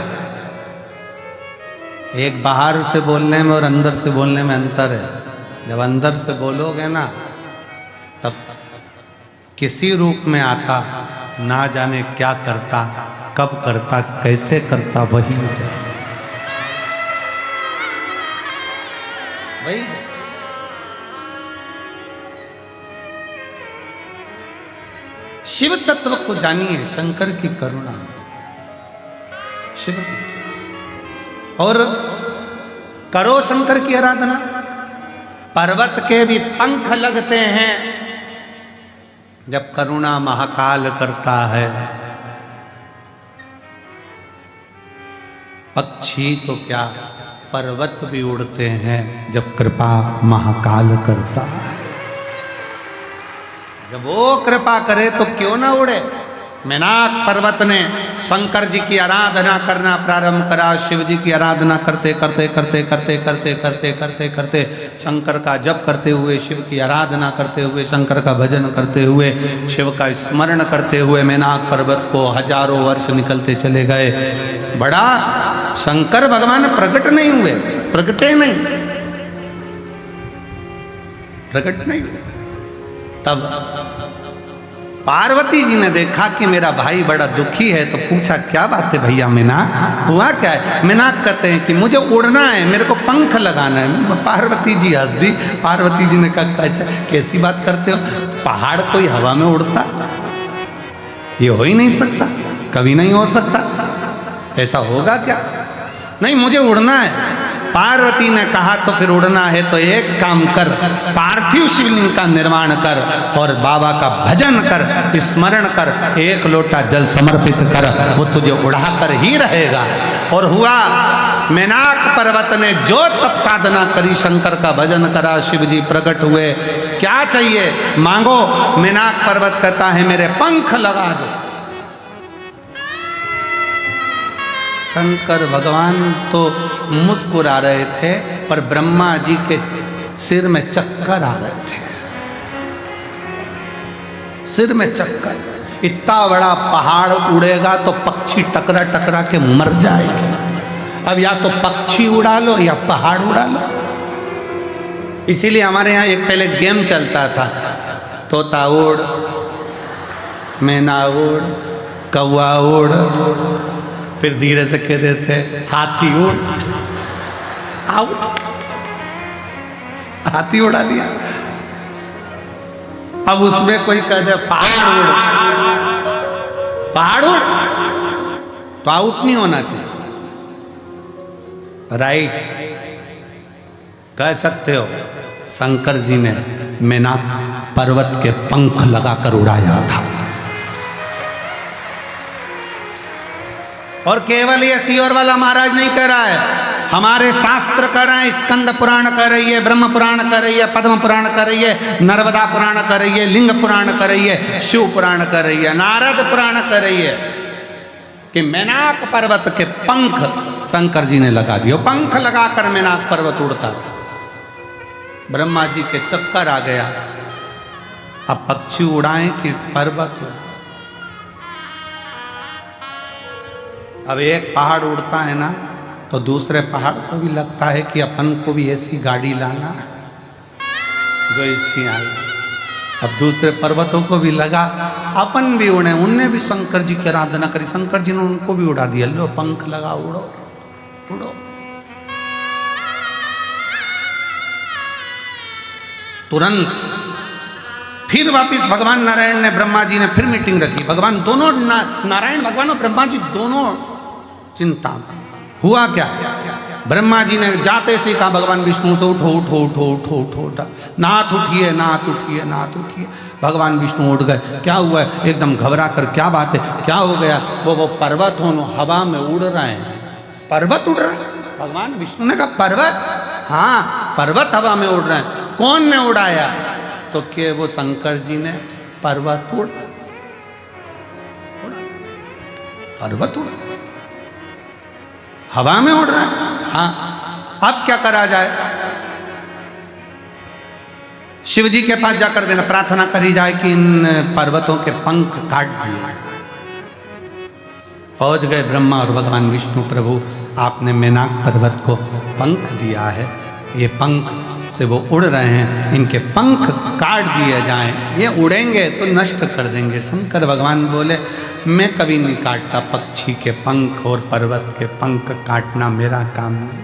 एक बाहर से बोलने में और अंदर से बोलने में अंतर है। जब अंदर से बोलोगे ना तब किसी रूप में आता, ना जाने क्या करता, कब करता, कैसे करता, वही जाए वही। शिव तत्व को जानिए, शंकर की करुणा, शिव की, और करो शंकर की आराधना। पर्वत के भी पंख लगते हैं जब करुणा महाकाल करता है। पक्षी तो क्या, पर्वत भी उड़ते हैं जब कृपा महाकाल करता है। जब वो कृपा करे तो क्यों ना उड़े। मेनाक पर्वत ने शंकर जी की आराधना करना प्रारंभ करा। शिव जी की आराधना करते करते करते करते करते करते करते करते शंकर का जप करते हुए, शिव की आराधना करते हुए, शंकर का भजन करते हुए, शिव का स्मरण करते हुए मेनाक पर्वत को हजारों वर्ष निकलते चले गए। बड़ा शंकर भगवान प्रकट नहीं हुए, प्रकटे नहीं, प्रकट नहीं हुए। तब पार्वती जी ने देखा कि मेरा भाई बड़ा दुखी है, तो पूछा क्या बात है भैया, मीनाक हुआ क्या है। मीनाक कहते हैं कि मुझे उड़ना है, मेरे को पंख लगाना है। पार्वती जी हंस दी। पार्वती जी ने कहा कैसी बात करते हो, पहाड़ कोई हवा में उड़ता, ये हो ही नहीं सकता, कभी नहीं हो सकता, ऐसा होगा क्या। नहीं, मुझे उड़ना है। पार्वती ने कहा तो फिर उड़ना है तो एक काम कर, पार्थिव शिवलिंग का निर्माण कर और बाबा का भजन कर, स्मरण कर, एक लोटा जल समर्पित कर, वो तुझे उड़ा कर ही रहेगा। और हुआ, मेनाक पर्वत ने जो तप साधना करी, शंकर का भजन करा, शिव जी प्रकट हुए। क्या चाहिए मांगो। मेनाक पर्वत कहता है मेरे पंख लगा दो। शंकर भगवान तो मुस्कुरा रहे थे, पर ब्रह्मा जी के सिर में चक्कर आ रहे थे, सिर में चक्कर। इतना बड़ा पहाड़ उड़ेगा तो पक्षी टकरा टकरा के मर जाएंगे। अब या तो पक्षी उड़ा लो या पहाड़ उड़ा लो। इसीलिए हमारे यहाँ एक पहले गेम चलता था, तोता उड़, मैना उड़, कौवा उड़, फिर धीरे से कह देते हाथी उड़, आउट, हाथी उड़ा दिया। अब उसमें कोई कह दे पहाड़ उड़, पहाड़ उड़, तो आउट नहीं होना चाहिए। राइट, कह सकते हो शंकर जी ने मेनाक पर्वत के पंख लगाकर उड़ाया था। और केवल ये सियोर वाला महाराज नहीं कह रहा है, हमारे शास्त्र कह रहे हैं। स्कंद पुराण कह रही है, ब्रह्म पुराण कह रही है, पद्म पुराण कह रही है, नर्मदा पुराण कह रही है, लिंग पुराण कह रही है, शिव पुराण कह रही है, नारद पुराण कह रही है कि मेनाक पर्वत के पंख शंकर जी ने लगा दिए। पंख लगाकर मेनाक पर्वत उड़ता था। ब्रह्मा जी के चक्कर आ गया, अब पक्षी उड़ाएं कि पर्वत उड़ाएं। अब एक पहाड़ उड़ता है ना, तो दूसरे पहाड़ को भी लगता है कि अपन को भी ऐसी गाड़ी लाना है जो इसकी आई। अब दूसरे पर्वतों को भी लगा अपन भी उड़े, उनने भी शंकर जी की आराधना करी, शंकर जी ने उनको भी उड़ा दिया। लो पंख लगा, उड़ो उड़ो। तुरंत फिर वापिस भगवान नारायण ने, ब्रह्मा जी ने फिर मीटिंग रखी। भगवान दोनों नारायण भगवान और ब्रह्मा जी दोनों चिंता में। हुआ क्या, ब्रह्मा जी ने जाते से कहा भगवान विष्णु से, उठो उठो उठो उठो उठो उठा, नाथ उठिए नाथ उठिए नाथ उठिए। भगवान विष्णु उठ गए। क्या हुआ है, एकदम घबरा कर, क्या बात है, क्या हो गया? वो पर्वत हो हवा में उड़ रहे हैं, पर्वत उड़ रहे हैं। भगवान विष्णु ने कहा पर्वत? हाँ, पर्वत हवा में उड़ रहे हैं। कौन ने उड़ाया? तो क्या वो शंकर जी ने पर्वत उड़, पर्वत उड़ हवा में उड़ रहा है। हाँ, अब क्या करा जाए? शिव जी के पास जाकर के प्रार्थना करी जाए कि इन पर्वतों के पंख काट दिए जाए। पहुंच गए ब्रह्मा और भगवान विष्णु, प्रभु आपने मेनाक पर्वत को पंख दिया है, ये पंख से वो उड़ रहे हैं, इनके पंख काट दिए जाएं, ये उड़ेंगे तो नष्ट कर देंगे। शंकर भगवान बोले मैं कभी नहीं काटता पक्षी के पंख और पर्वत के पंख काटना मेरा काम नहीं।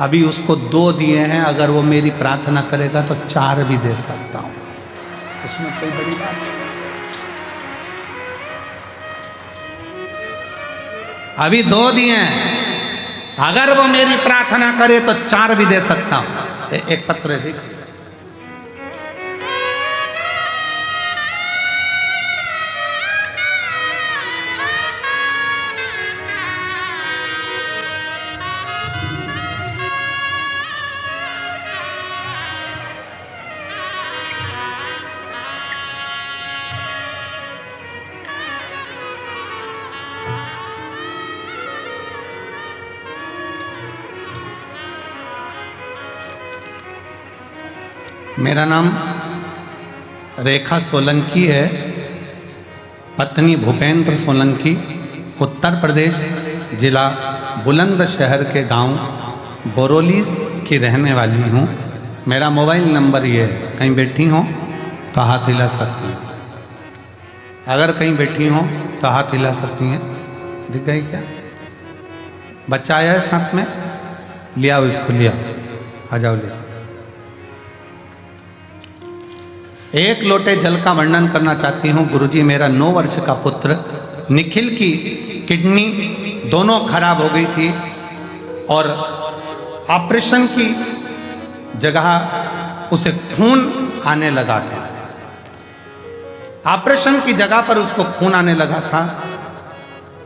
अभी उसको 2 दिए हैं, अगर वो मेरी प्रार्थना करेगा तो 4 भी दे सकता हूं, उसमें कोई बड़ी बात नहीं। अभी 2 दिए हैं, अगर वो मेरी प्रार्थना करे तो 4 भी दे सकता हूं। एक पत्र देख, मेरा नाम रेखा सोलंकी है, पत्नी भूपेंद्र सोलंकी, उत्तर प्रदेश, जिला बुलंदशहर के गांव बोरोली की रहने वाली हूं। मेरा मोबाइल नंबर ये है, कहीं बैठी हो तो हाथ हिला सकती हैं, अगर कहीं बैठी हो तो हाथ हिला सकती हैं। दिख गई क्या? बच्चा आया है साथ में, लिया इसको, लिया, आ जाओ लिया। एक लोटे जल का वर्णन करना चाहती हूँ। गुरुजी, मेरा 9 वर्ष का पुत्र निखिल की किडनी दोनों खराब हो गई थी और ऑपरेशन की जगह उसे खून आने लगा था। ऑपरेशन की जगह पर उसको खून आने लगा था।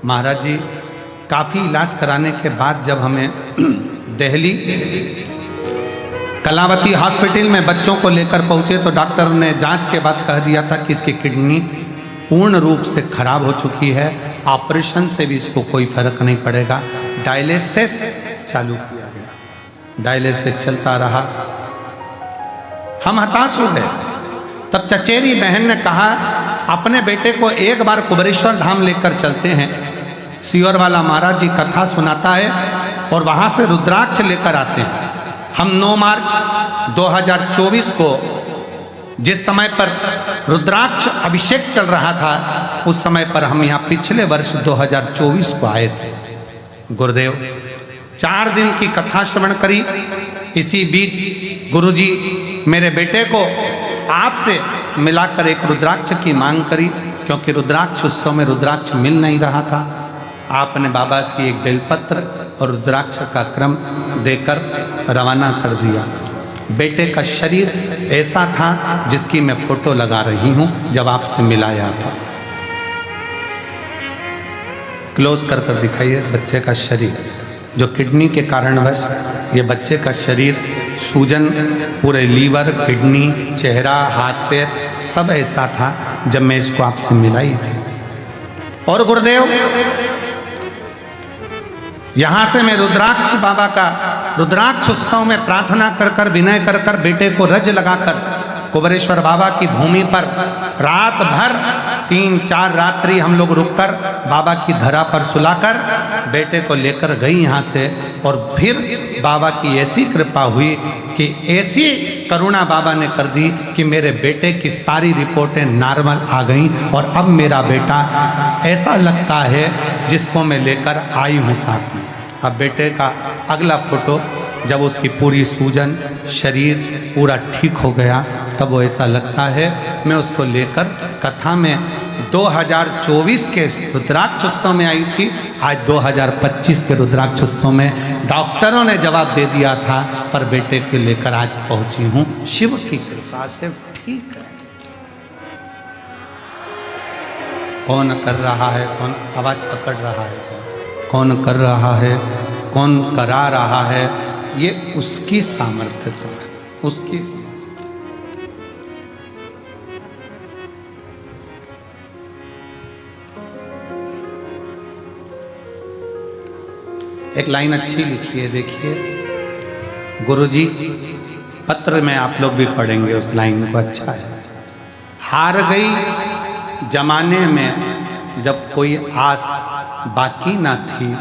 महाराज जी काफी इलाज कराने के बाद जब हमें दिल्ली कलावती हॉस्पिटल में बच्चों को लेकर पहुंचे तो डॉक्टर ने जांच के बाद कह दिया था कि इसकी किडनी पूर्ण रूप से खराब हो चुकी है, ऑपरेशन से भी इसको कोई फर्क नहीं पड़ेगा। डायलिसिस चालू किया गया, डायलिसिस चलता रहा। हम हताश हो गए। तब चचेरी बहन ने कहा अपने बेटे को एक बार कुबेरेश्वर धाम लेकर चलते हैं, सियोर वाला महाराज जी कथा सुनाता है और वहां से रुद्राक्ष लेकर आते हैं। हम 9 मार्च 2024 को जिस समय पर रुद्राक्ष अभिषेक चल रहा था, उस समय पर हम यहाँ पिछले वर्ष 2024 को आए थे। गुरुदेव 4 दिन की कथा श्रवण करी। इसी बीच गुरुजी मेरे बेटे को आपसे मिलाकर एक रुद्राक्ष की मांग करी, क्योंकि रुद्राक्ष उस समय रुद्राक्ष मिल नहीं रहा था। आपने बाबा की एक बेलपत्र और रुद्राक्ष का क्रम देकर रवाना कर दिया। बेटे का शरीर ऐसा था जिसकी मैं फोटो लगा रही हूं जब आपसे मिलाया था। क्लोज कर कर दिखाइए इस बच्चे का शरीर, जो किडनी के कारणवश ये बच्चे का शरीर सूजन, पूरे लीवर, किडनी, चेहरा, हाथ पैर सब ऐसा था जब मैं इसको आपसे मिलाई थी। और गुरुदेव, यहां से मैं रुद्राक्ष बाबा का रुद्राक्ष उत्सव में प्रार्थना कर कर, विनय कर कर, बेटे को रज लगाकर कुबेरेश्वर बाबा की भूमि पर रात भर 3-4 रात्रि हम लोग रुककर बाबा की धरा पर सुलाकर बेटे को लेकर गई यहाँ से। और फिर बाबा की ऐसी कृपा हुई कि ऐसी करुणा बाबा ने कर दी कि मेरे बेटे की सारी रिपोर्टें नॉर्मल आ गईं और अब मेरा बेटा ऐसा लगता है जिसको मैं लेकर आई हूँ साथ में। अब बेटे का अगला फोटो, जब उसकी पूरी सूजन, शरीर पूरा ठीक हो गया, तब वो ऐसा लगता है। मैं उसको लेकर कथा में 2024 के रुद्राक्ष उत्सव में आई थी, आज 2025 के रुद्राक्ष उत्सव में डॉक्टरों ने जवाब दे दिया था, पर बेटे को लेकर आज पहुंची हूँ। शिव की कृपा से ठीक है। कौन कर रहा है, कौन आवाज पकड़ रहा है, कौन कर रहा है, कौन करा रहा है, ये उसकी सामर्थ्य तो है, उसकी। एक लाइन अच्छी लिखी है, देखिए गुरुजी, पत्र में आप लोग भी पढ़ेंगे उस लाइन को, अच्छा है। हार गई जमाने में जब कोई आस बाकी ना थी,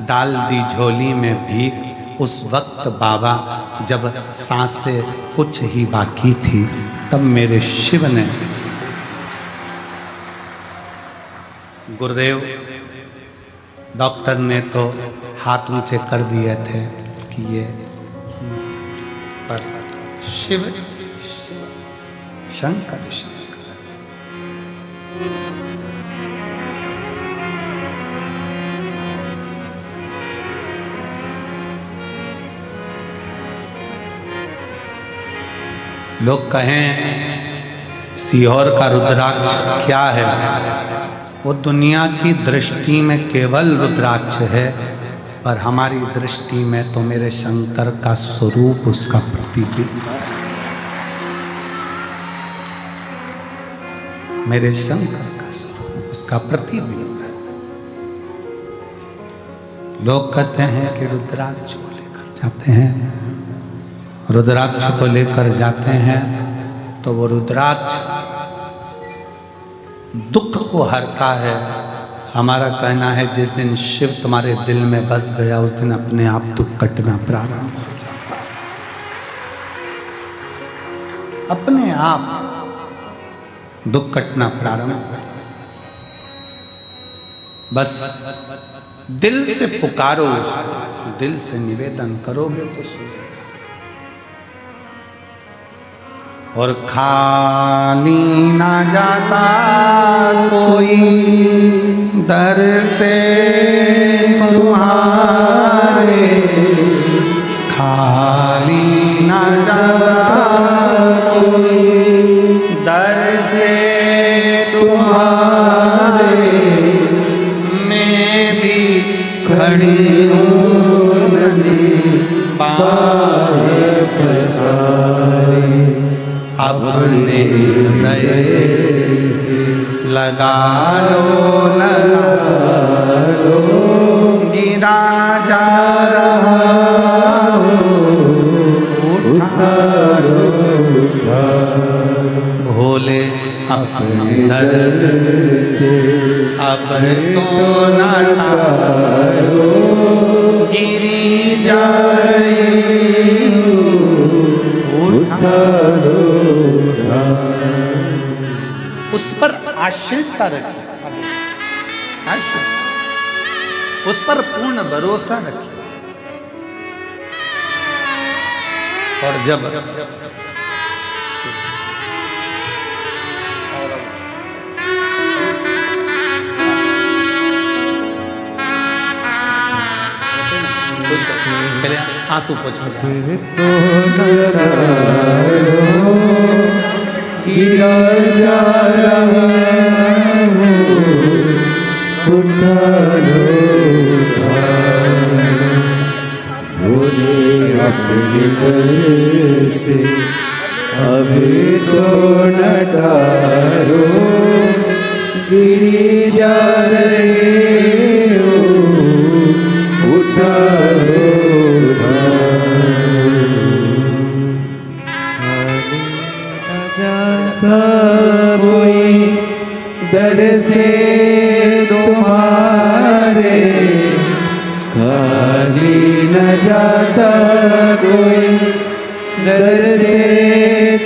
डाल दी झोली में भीख उस वक्त बाबा, जब सांसें कुछ ही बाकी थी, तब मेरे शिव ने। गुरुदेव, डॉक्टर ने तो हाथ ऊंचे कर दिए थे कि ये, पर शिव शंकर लोग कहें सीहोर का रुद्राक्ष क्या है, वो दुनिया की दृष्टि में केवल रुद्राक्ष है, पर हमारी दृष्टि में तो मेरे शंकर का स्वरूप, उसका प्रतिबिंब है। मेरे शंकर का स्वरूप, उसका प्रतिबिंब है। लोग कहते हैं कि रुद्राक्ष को लेकर जाते हैं, रुद्राक्ष को लेकर जाते हैं तो वो रुद्राक्ष दुख को हरता है। हमारा कहना है जिस दिन शिव तुम्हारे दिल में बस गया, उस दिन अपने आप दुख कटना प्रारंभ हो जाता है, अपने आप दुख कटना प्रारंभ हो जाता है। बस दिल से पुकारो उसको, दिल से निवेदन करोगे तो सुनेगा। और खाली ना जाता कोई दर से तुम्हारे, खाली ना जाता कोई दर से तुम्हारे, मैं भी खड़ी हूँ नदी पाए पसारे, अपने हृदय से लगा लो, गिरा जा रहा हूँ, उठा भोले अपने दर से अब तो न ठारो, गिरी जा रही उठा। उस पर आश्रितता रखिए, उस पर पूर्ण भरोसा रखिए। और जब पहले आंसू पोछ फिर तो नारायणो गिरा जा रहा हूँ, उठा लो बोले अपने घर से अभी तो न डारो, गिरी जा रहे हो, उठा लो जाता कोई दर से तुम्हारे, खाली न जाता कोई दर से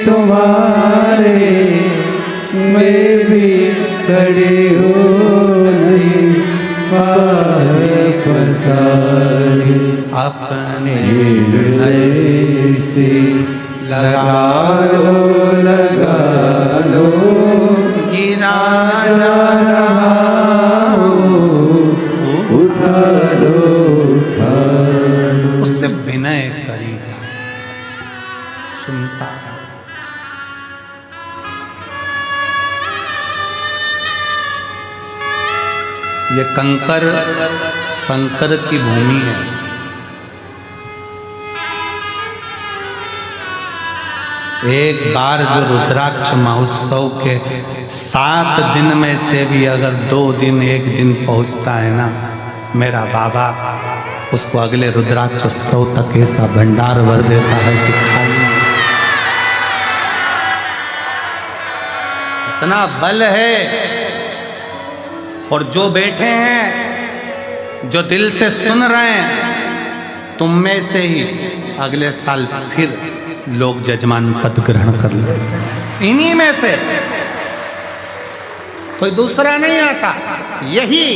तुम्हारे, मैं भी खड़े हो नहीं पाए पसारे, अपने नए से लगा लो गिरा जा रहा हूँ, उठा लो उससे विनय करी जाए, सुनता है। ये कंकर शंकर की भूमि है। एक बार जो रुद्राक्ष महोत्सव के 7 दिन में से भी अगर 2 दिन 1 दिन पहुंचता है ना, मेरा बाबा उसको अगले रुद्राक्षोत्सव तक ऐसा भंडार भर देता है कि खाली इतना बल है। और जो बैठे हैं, जो दिल से सुन रहे हैं, तुम में से ही अगले साल फिर लोग जजमान पद ग्रहण कर ले, इन्हीं में से कोई दूसरा नहीं आता। यही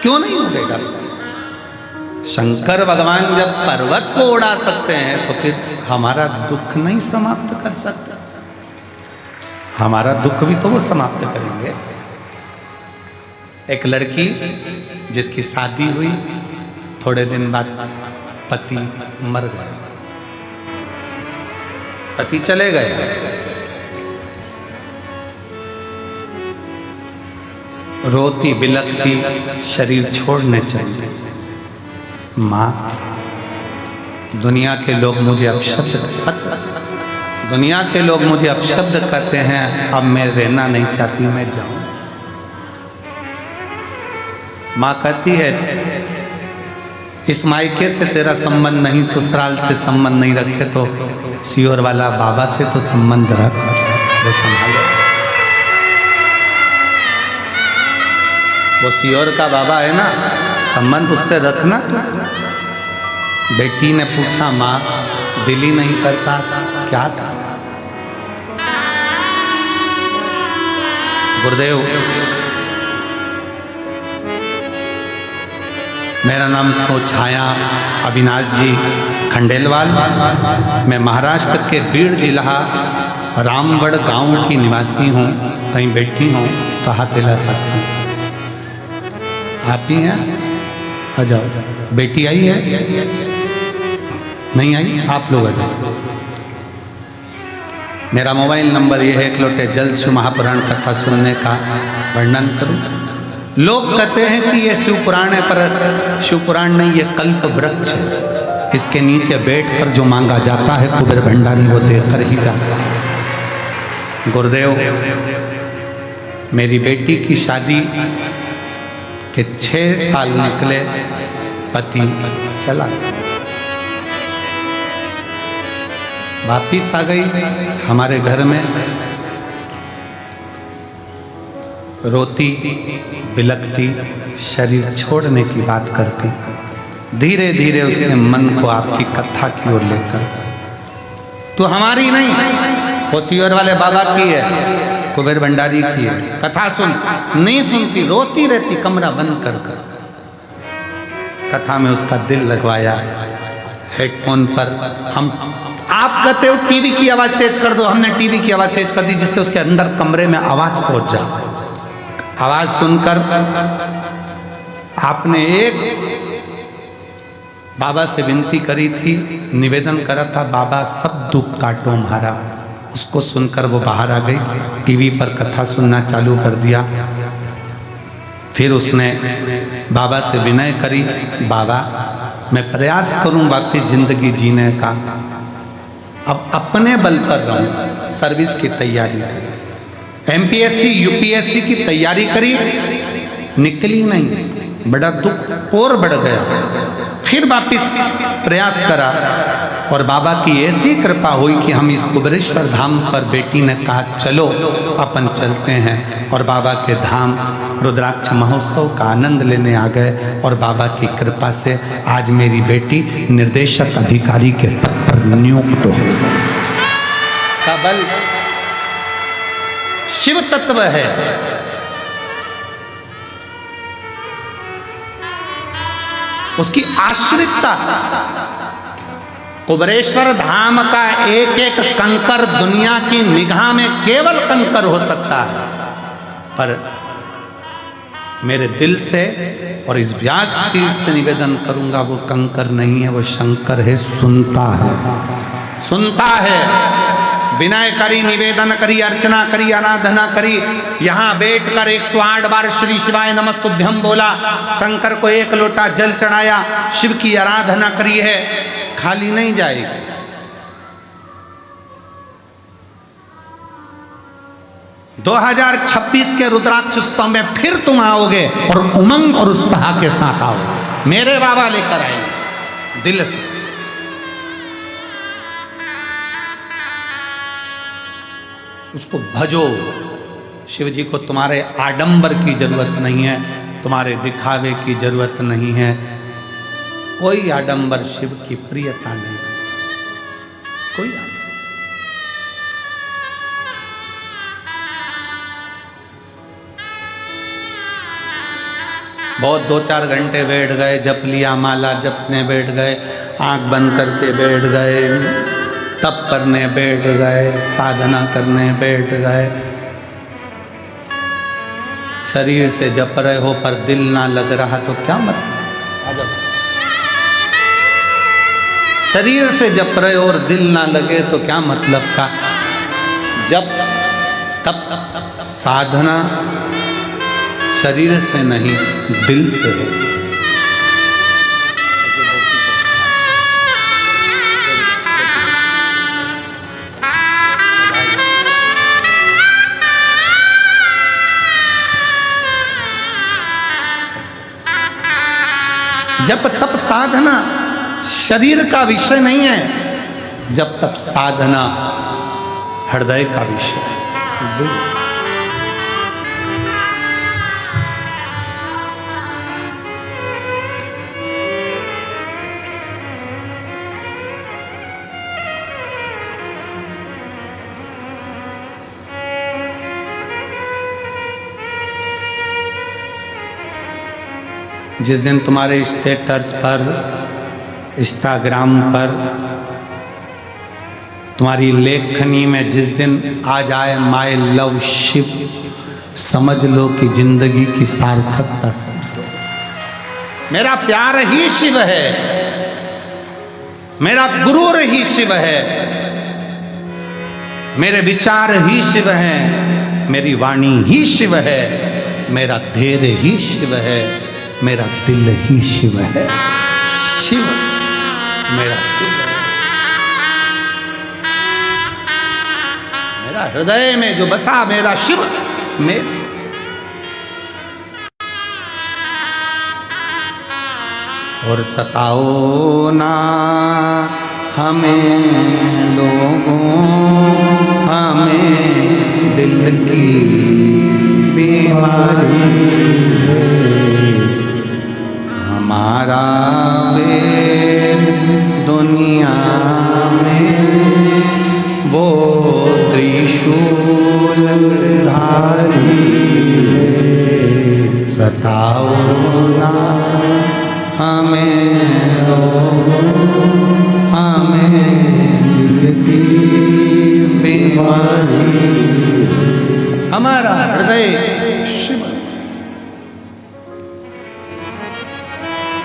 क्यों नहीं उड़ेगा? शंकर भगवान जब पर्वत को उड़ा सकते हैं तो फिर हमारा दुख नहीं समाप्त कर सकते? हमारा दुख भी तो वो समाप्त करेंगे। एक लड़की जिसकी शादी हुई, थोड़े दिन बाद पति मर गया, पति चले गए, रोती बिलखती शरीर छोड़ने चली। माँ, दुनिया के लोग मुझे अपशब्द करते हैं, अब मैं रहना नहीं चाहती, मैं जाऊं। माँ कहती है, इस मायके से तेरा संबंध नहीं, ससुराल से संबंध नहीं रखे तो सियोर वाला बाबा से तो संबंध रख, वो संभालो। वो सियोर का बाबा है ना, संबंध उससे रखना। तो बेटी ने पूछा, माँ दिल ही नहीं करता, क्या था? गुरुदेव, मेरा नाम सोछाया अविनाश जी खंडेलवाल, मैं महाराष्ट्र के बीड़ जिला रामगढ़ गांव की निवासी हूँ। कहीं बैठी हूँ तो हाथ हिला सकती हूँ। आप ही हैं? आ जाओ। बेटी आई है? नहीं आई? आप लोग आ जाओ। मेरा मोबाइल नंबर ये है, एक लोटे जल शिव महापुराण कथा सुनने का वर्णन करूं। लोग कहते हैं कि ये शिव पुराण है, पर शिव पुराण नहीं, ये कल्प वृक्ष है। इसके नीचे बैठकर जो मांगा जाता है कुबेर भंडारी वो देकर ही जाता है। गुरुदेव, मेरी बेटी की शादी के 6 साल निकले, पति चला गया, वापिस आ गई हमारे घर में, रोती बिलखती शरीर छोड़ने की बात करती। धीरे धीरे उसके मन को आपकी कथा की ओर लेकर, तो हमारी नहीं, वो सियोर वाले बाबा की है, कुबेर भंडारी की है। कथा सुन, नहीं सुनती, रोती रहती कमरा बंद कर कर। कथा में उसका दिल लगवाया, हेडफोन पर हम आप कहते हो टीवी की आवाज तेज कर दो, हमने टीवी की आवाज तेज कर दी जिससे उसके अंदर कमरे में आवाज पहुंच जाए। आवाज सुनकर आपने एक बाबा से विनती करी थी, निवेदन करा था, बाबा सब दुख काटो हमारा। उसको सुनकर वो बाहर आ गई, टीवी पर कथा सुनना चालू कर दिया। फिर उसने बाबा से विनय करी, बाबा मैं प्रयास करूं वापस जिंदगी जीने का, अब अपने बल पर रहूं। सर्विस की तैयारी करी, एमपीएससी यूपीएससी की तैयारी करी, निकली नहीं, बड़ा दुख और बढ़ गया। फिर वापिस प्रयास करा और बाबा की ऐसी कृपा हुई कि हम इस कुबेरेश्वर धाम पर बेटी ने कहा चलो अपन चलते हैं, और बाबा के धाम रुद्राक्ष महोत्सव का आनंद लेने आ गए। और बाबा की कृपा से आज मेरी बेटी निर्देशक अधिकारी के पद पर नियुक्त हो। का बल शिव तत्व है। उसकी आश्रितता, कुबेरेश्वर धाम का एक एक कंकर दुनिया की निगाह में केवल कंकर हो सकता है, पर मेरे दिल से और इस व्यास पीठ से निवेदन करूंगा, वो कंकर नहीं है, वो शंकर है। सुनता है, सुनता है। विनय करी, निवेदन करी, अर्चना करी, आराधना करी, यहाँ बैठकर 108 बार श्री शिवाय नमस्तुभ्यम बोला, शंकर को 1 लोटा जल चढ़ाया, शिव की आराधना करी है, खाली नहीं जाएगी। 2026 के रुद्राक्षोत्सव में फिर तुम आओगे और उमंग और उत्साह के साथ आओगे। मेरे बाबा लेकर आएंगे दिल से। उसको भजो। शिव जी को तुम्हारे आडंबर की जरूरत नहीं है, तुम्हारे दिखावे की जरूरत नहीं है। कोई आडंबर शिव की प्रियता नहीं, कोई आडंबर। बहुत 2-4 घंटे बैठ गए, जप लिया, माला जपने बैठ गए, आंख बंद करके बैठ गए, तप करने बैठ गए, साधना करने बैठ गए, शरीर से जप रहे हो पर दिल ना लग रहा तो क्या मतलब? शरीर से जप रहे हो और दिल ना लगे तो क्या मतलब का? जप तप साधना शरीर से नहीं दिल से है। जब तप साधना शरीर का विषय नहीं है, जब तप साधना हृदय का विषय है। जिस दिन तुम्हारे स्टेटस पर, इंस्टाग्राम पर, तुम्हारी लेखनी में जिस दिन आ जाए माय लव शिव, समझ लो कि जिंदगी की सार्थकता समझ लो। मेरा प्यार ही शिव है, मेरा गुरूर ही शिव है, मेरे विचार ही शिव हैं, मेरी वाणी ही शिव है, मेरा धैर्य ही शिव है, मेरा दिल ही शिव है। शिव मेरा दिल है, मेरा हृदय में जो बसा मेरा शिव मेरा। और सताओ ना हमें लोगों, हमें दिल की बीमारी, हमारा वेद दुनिया में वो त्रिशूल धारी, सताओ ना हमें लोगों, हमें की बीमारी, हमारा हृदय शिव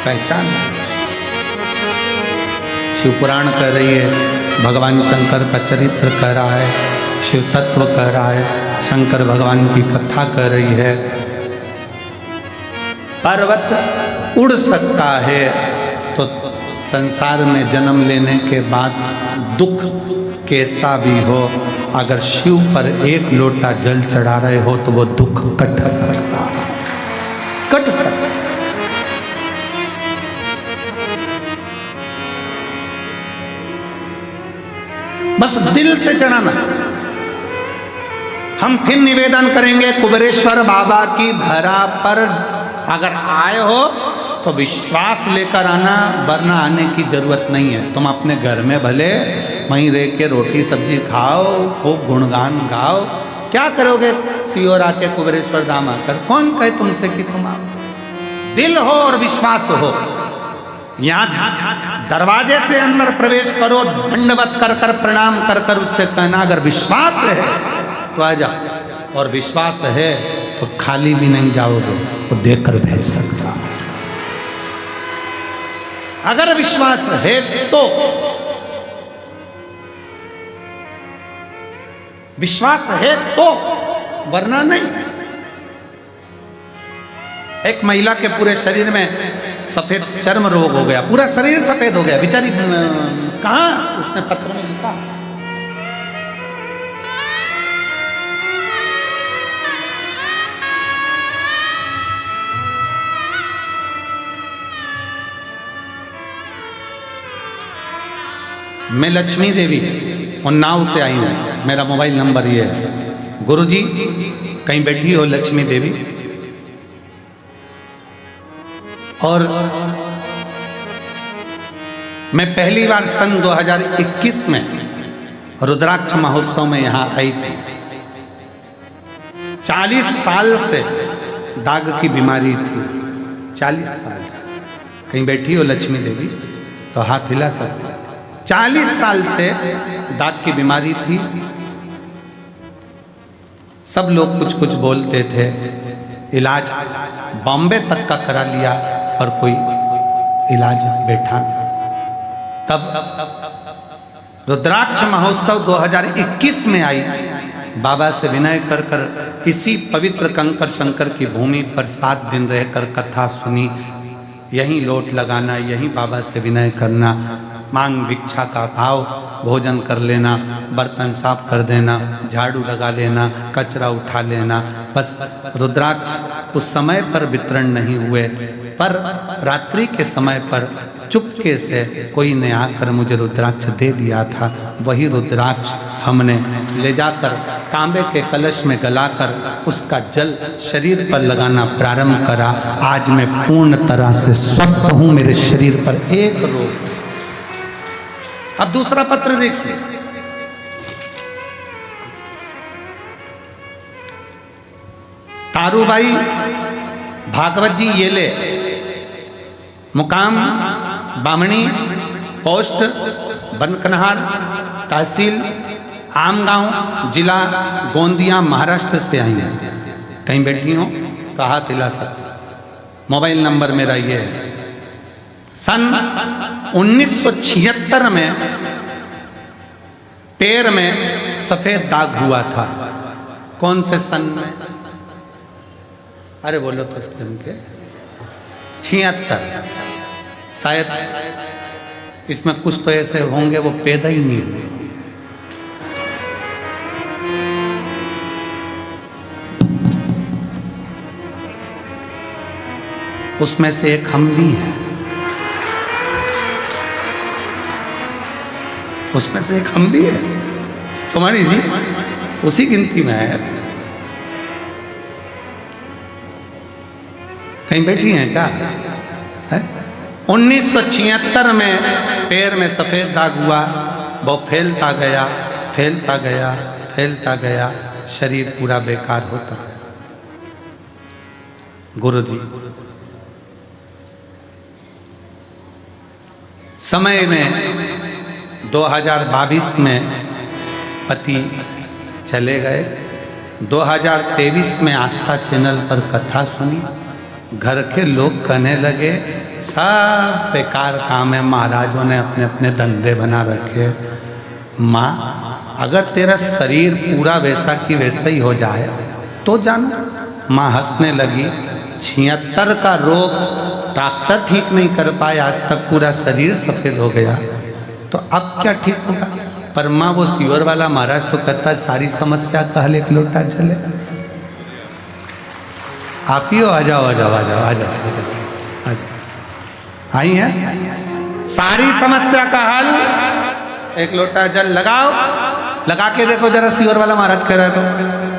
पहचान। शिव पुराण कह रही है, भगवान शंकर का चरित्र कह रहा है, शिव तत्व कह रहा है, शंकर भगवान की कथा कह रही है। पर्वत उड़ सकता है तो संसार में जन्म लेने के बाद दुख कैसा भी हो, अगर शिव पर एक लोटा जल चढ़ा रहे हो तो वो दुख कट सकता है, कट सकता। बस दिल से चढ़ाना। हम फिर निवेदन करेंगे कुबेरेश्वर बाबा की धरा पर अगर आए हो तो विश्वास लेकर आना, वरना आने की जरूरत नहीं है। तुम अपने घर में भले वहीं रह के रोटी सब्जी खाओ, खूब गुणगान गाओ, क्या करोगे सियोर आके कुबेरेश्वर धाम आकर? कौन कहे तुमसे कि तुम आओ? दिल हो और विश्वास हो। यहाँ दरवाजे से अंदर प्रवेश करो, दंडवत कर कर प्रणाम कर कर उससे कहना अगर विश्वास है तो आ जाओ, और विश्वास है तो खाली भी नहीं जाओगे, वो देकर भेज सकता। अगर विश्वास है तो, विश्वास है तो, वरना नहीं। एक महिला के पूरे शरीर में सफेद चर्म रोग हो गया, पूरा शरीर सफेद हो गया बेचारी। कहां उसने पत्र में लिखा, मैं लक्ष्मी देवी उन्नाव से आई हूं, मेरा मोबाइल नंबर ये है। गुरुजी कहीं बैठी हो लक्ष्मी देवी, और मैं पहली बार सन 2021 में रुद्राक्ष महोत्सव में यहां आई थी। 40 साल से दाग की बीमारी थी, 40 साल से। कहीं बैठी हो लक्ष्मी देवी तो हाथ हिला सकते। 40 साल से दाग की बीमारी थी। सब लोग कुछ कुछ बोलते थे, इलाज बॉम्बे तक का करा लिया और कोई इलाज बैठा। तब रुद्राक्ष महोत्सव 2021 में आई, बाबा से विनय कर कर इसी पवित्र कंकर शंकर की भूमि पर 7 दिन रहकर कथा सुनी। यहीं लोट लगाना, यहीं बाबा से विनय करना, मांग भिक्षा का भाव, भोजन कर लेना, बर्तन साफ कर देना, झाड़ू लगा लेना, कचरा उठा लेना। बस रुद्राक्ष उस समय पर वितरण नहीं हुए, पर रात्रि के समय पर चुपके से कोई ने आकर मुझे रुद्राक्ष दे दिया था। वही रुद्राक्ष हमने ले जाकर तांबे के कलश में गलाकर उसका जल शरीर पर लगाना प्रारंभ करा। आज मैं पूर्ण तरह से स्वस्थ हूं, मेरे शरीर पर एक रोग। अब दूसरा पत्र देखिए, तारूबाई भागवत जी येले, मुकाम बामणी, पोस्ट बनकनहार, तहसील आमगांव, जिला गोंदिया, महाराष्ट्र से आई हैं। कहीं बैठी हो तो हाथ हिला सकते। मोबाइल नंबर मेरा ये है। सन 1976 में पैर में सफेद दाग हुआ था। कौन से सन में? अरे बोलो तो सन के 76। शायद इसमें कुछ तो ऐसे होंगे वो पैदा ही नहीं हुए। उसमें से एक हम भी हैं, उसमें से एक हम भी है। सुमानी जी उसी गिनती में है। कहीं बैठी हैं क्या? है? 1976 में पैर में सफेद दाग हुआ, वो फैलता गया, फैलता गया, फैलता गया, शरीर पूरा बेकार होता है। गुरुजी समय में 2022 में पति चले गए। 2023 में आस्था चैनल पर कथा सुनी, घर के लोग कहने लगे सब बेकार काम है, महाराजों ने अपने अपने धंधे बना रखे। माँ, अगर तेरा शरीर पूरा वैसा की वैसा ही हो जाए तो जानो। माँ हंसने लगी। 76 का रोग डॉक्टर ठीक नहीं कर पाए, आज तक पूरा शरीर सफेद हो गया, तो अब क्या ठीक होगा? पर माँ वो सीवर वाला महाराज तो कहता है सारी समस्या का हल एक लोटा जले। आप ही हो, आ जाओ आ जाओ आ जाओ आ जाओ आ जाओ आ जाओ। आई है सारी समस्या का हल एक लोटा जल लगाओ। लगा के देखो जरा, सीवर वाला महाराज कह रहा है तो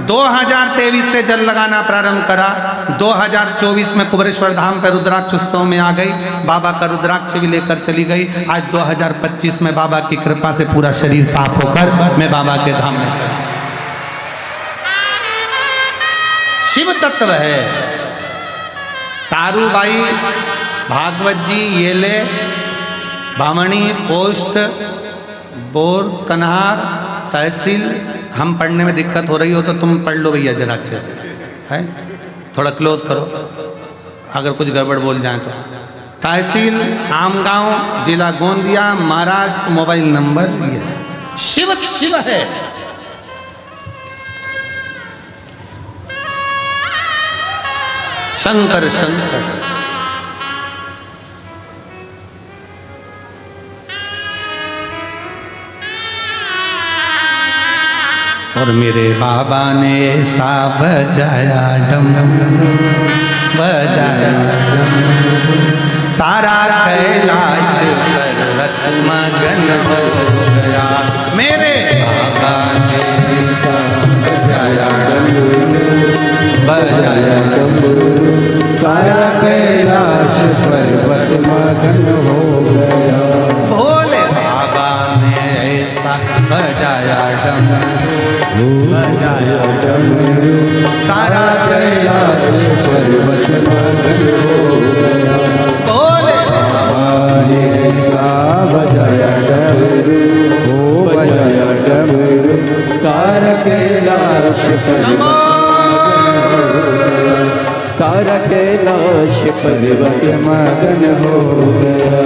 2023 से जल लगाना प्रारंभ करा। 2024 में कुबरेश्वर धाम पर रुद्राक्ष उत्सव में आ गई, बाबा का रुद्राक्ष भी लेकर चली गई। आज 2025 में बाबा की कृपा से पूरा शरीर साफ होकर मैं बाबा के धाम में शिव तत्व है। तारूबाई भागवत जी, ये ले बामणी पोस्ट बोर कन्हार तहसील। हम पढ़ने में दिक्कत हो रही हो तो तुम पढ़ लो भैया जरा अच्छे से, है थोड़ा क्लोज करो अगर कुछ गड़बड़ बोल जाए तो। तहसील आमगांव, जिला गोंदिया, महाराष्ट्र। मोबाइल नंबर ये शिव शिव है। शंकर शंकर। और मेरे बाबा ने ऐसा बजाया डम बजाया डम, सारा कैलाश पर्वत मगन हो गया। मेरे बाबा ने ऐसा बजाया डम बजाया डम, सारा कैलाश पर्वत मगन हो गया। भोले बाबा ने ऐसा बजाया डम बजाया डमरू, सारा कैलाश पर्वत मगन हो गया। भोले बाबा ने ऐसा बजाया डमरू, ओ बजाया डमरू, सारा कैलाश पर्वत मगन हो गया। सारा कैलाश पर्वत मगन हो गया।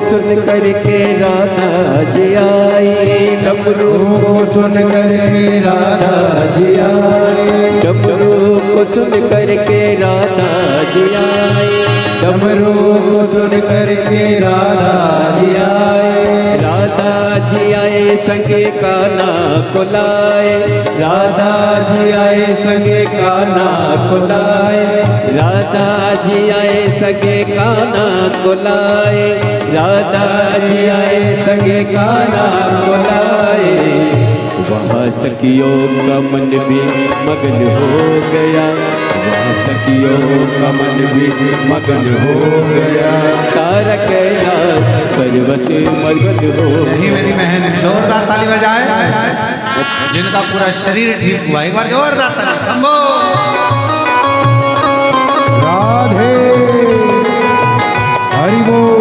सुन करके राधा जी आए, डमरू को सुन करके राधा जी आए, डमरू को सुन करके राधा जी आए, डमरू को सुन करके राधा जी आए, राधा जी आए संगे कान्हा को लाए, राधा जी आए संगे कान्हा को लाए, राधा जी आए संगे कान्हा को लाए, राधा जी आए संगे कान्हा को लाए। वहाँ सखियों का मन भी मगन हो गया, वहाँ सखियों का मन भी मगन हो गया, सारा कैलाश पर्वत मगन हो। यही मेरी बहन जोरदार ताली बजाए जिनका पूरा शरीर ठीक हुआ। एक बार जोरदार ताली संभो। राधे हरि बोल।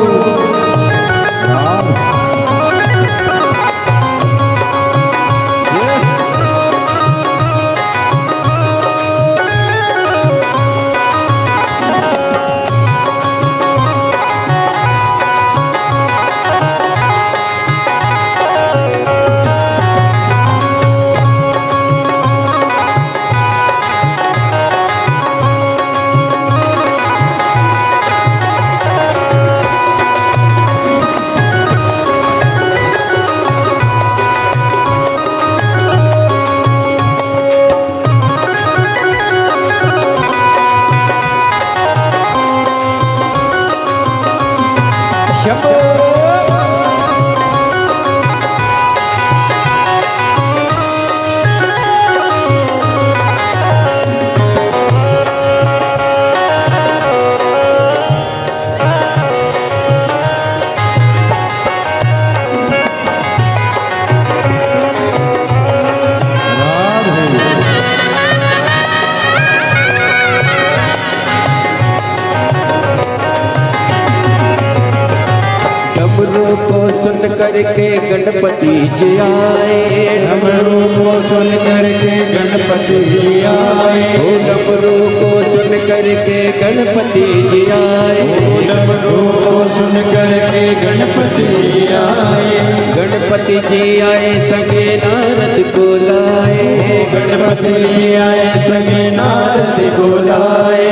करके गणपति जी आए, डमरू को सुन करके गणपति जी आए, डमरू को सुन करके गणपति जी आए, डमरू को सुन करके गणपति जी आए, गणपति जी आए संगे नारद को लाए, गणपति जी आए संगे नारद को लाए।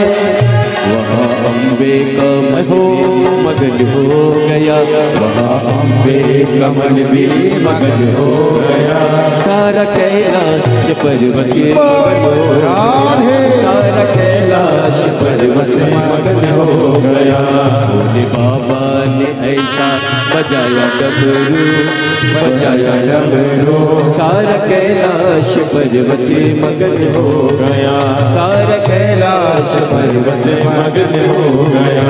वहाँ अम्बे का मन भी मगन हो गया, वहाँ अम्बे का मन भी मगन हो गया, सारा कैलाश पर्वत मगन हो गया, सारा कैलाश पर्वत मगन हो गया। भोले बाबा ने ऐसा बजाया डमरू, बजाया डमरू, सारा कैलाश पर्वत मगन हो गया, सारा कैलाश पर्वत मगन हो गया।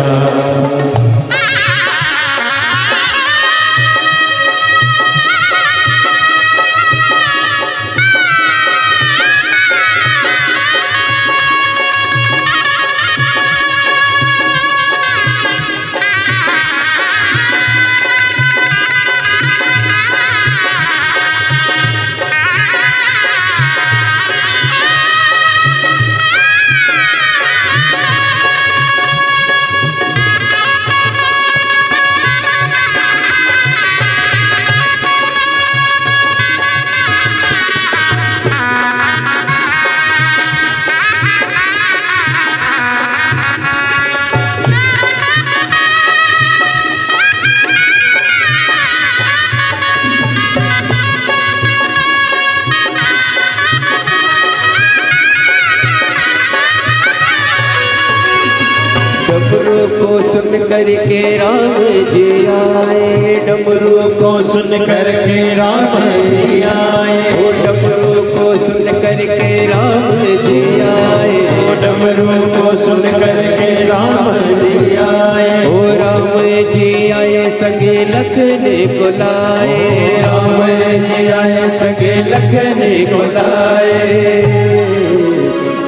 डमरू को सुन करके राम जी आए, डमरू को सुन करके राम जी आए, ओ डमरू को सुन करके राम जी आए, ओ डमरू को सुन करके राम जी आए, ओ राम जी आए संगे लखन को लाए, राम जी आए संगे लखन को लाए।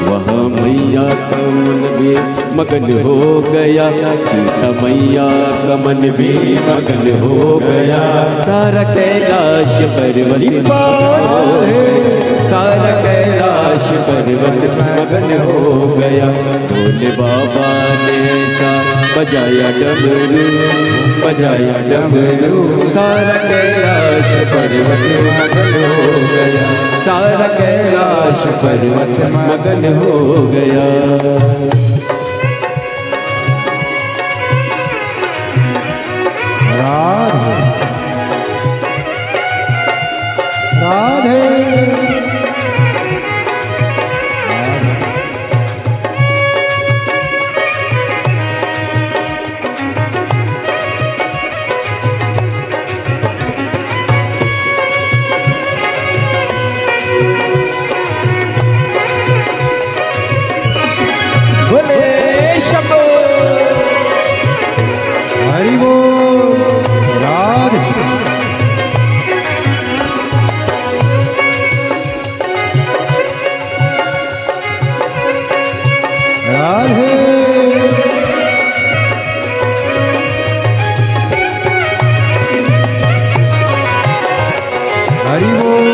वहाँ मैया का मन भी मगन हो गया, सीता मैया का मन भी मगन हो गया, सारा कैलाश पर्वत सारा कैलाश पर्वत मगन हो गया। भोले बाबा ने ऐसा बजाया डमरू बजाया डमरू सारा कैलाश पर्वत मगन हो गया सारा कैलाश पर्वत मगन हो गया राधे राधे बोले शंभो हरि बोल राधे राधे हरि बोल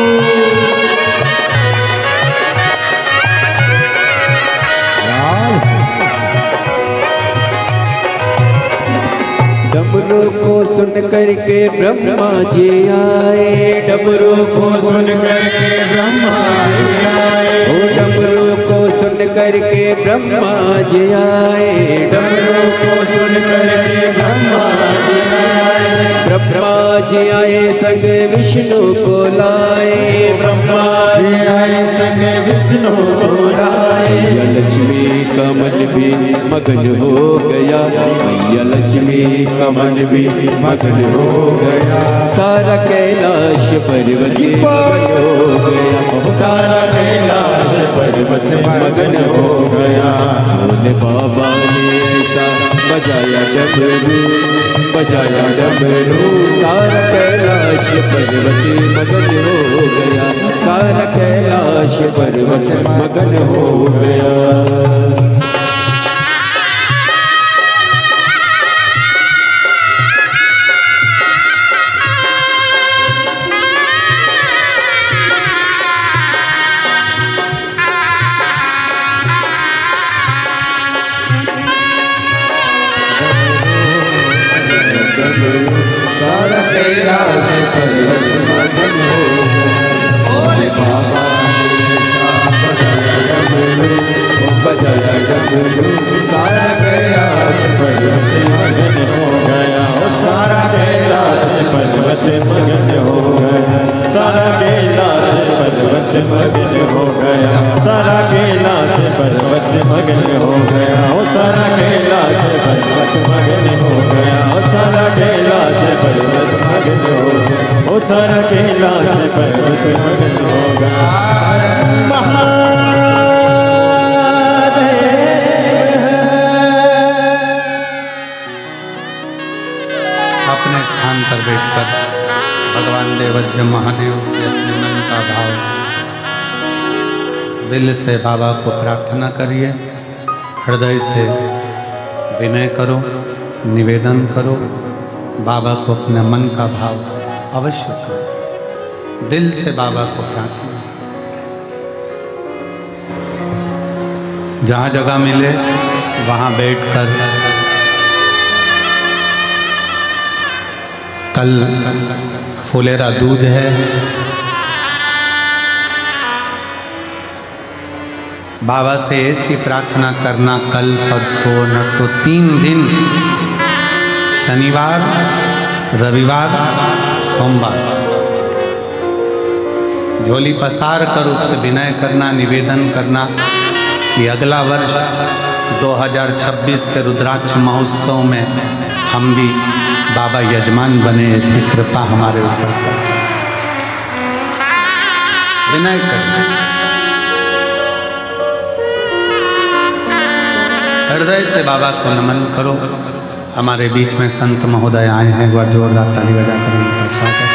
डमरू को सुन करके ब्रह्मा जी आए डमरू को सुन करके ब्रह्मा जी आए ओ डमरू को सुन करके ब्रह्मा जी आए डमरू को सुन करके ब्रह्मा जी आए ब्रह्मा जी आए संग विष्णु को लाए ब्रह्मा जी आए संग विष्णु को लाए लक्ष्मी का मन भी मगन हो गया मैया लक्ष्मी का मन भी मगन हो गया सारा कैलाश पर्वत मगन हो गया सारा कैलाश पर्वत मगन हो गया भोले बाबा ने ऐसा बजाया डमरू सारा कैलाश पर्वत मगन हो गया सारा कैलाश पर्वत मगन हो गया सारा कैलाश पर्वत मगन हो भोले बाबा बजाया डमरू सारा कैलाश पर्वत मगन हो गया सारा कैलाश पर्वत मगन हो गया सारा कैलाश पर्वत मगन हो गया सारा कैलाश पर्वत मगन हो गया सारा कैलाश पर्वत मगन हो गया सारा कैलाश पर्वत मगन हो गया सारा कैलाश पर्वत मगन हो गया अपने स्थान पर बैठकर भगवान देवज्ञ महादेव से अपने मन का भाव दिल से बाबा को प्रार्थना करिए हृदय से विनय करो निवेदन करो बाबा को अपने मन का भाव अवश्य करो दिल से बाबा को प्रार्थना जहाँ जगह मिले वहाँ बैठकर कल फुलेरा दूज है बाबा से ऐसी प्रार्थना करना कल परसों नसो 3 दिन शनिवार रविवार सोमवार झोली पसार कर उससे विनय करना निवेदन करना कि अगला वर्ष 2026 के रुद्राक्ष महोत्सव में हम भी बाबा यजमान बने ऐसी कृपा हमारे ऊपर कर विनय करना हृदय से बाबा को नमन करो हमारे बीच में संत महोदय आए हैं एक बार जोरदार ताली बजाकर उनका स्वागत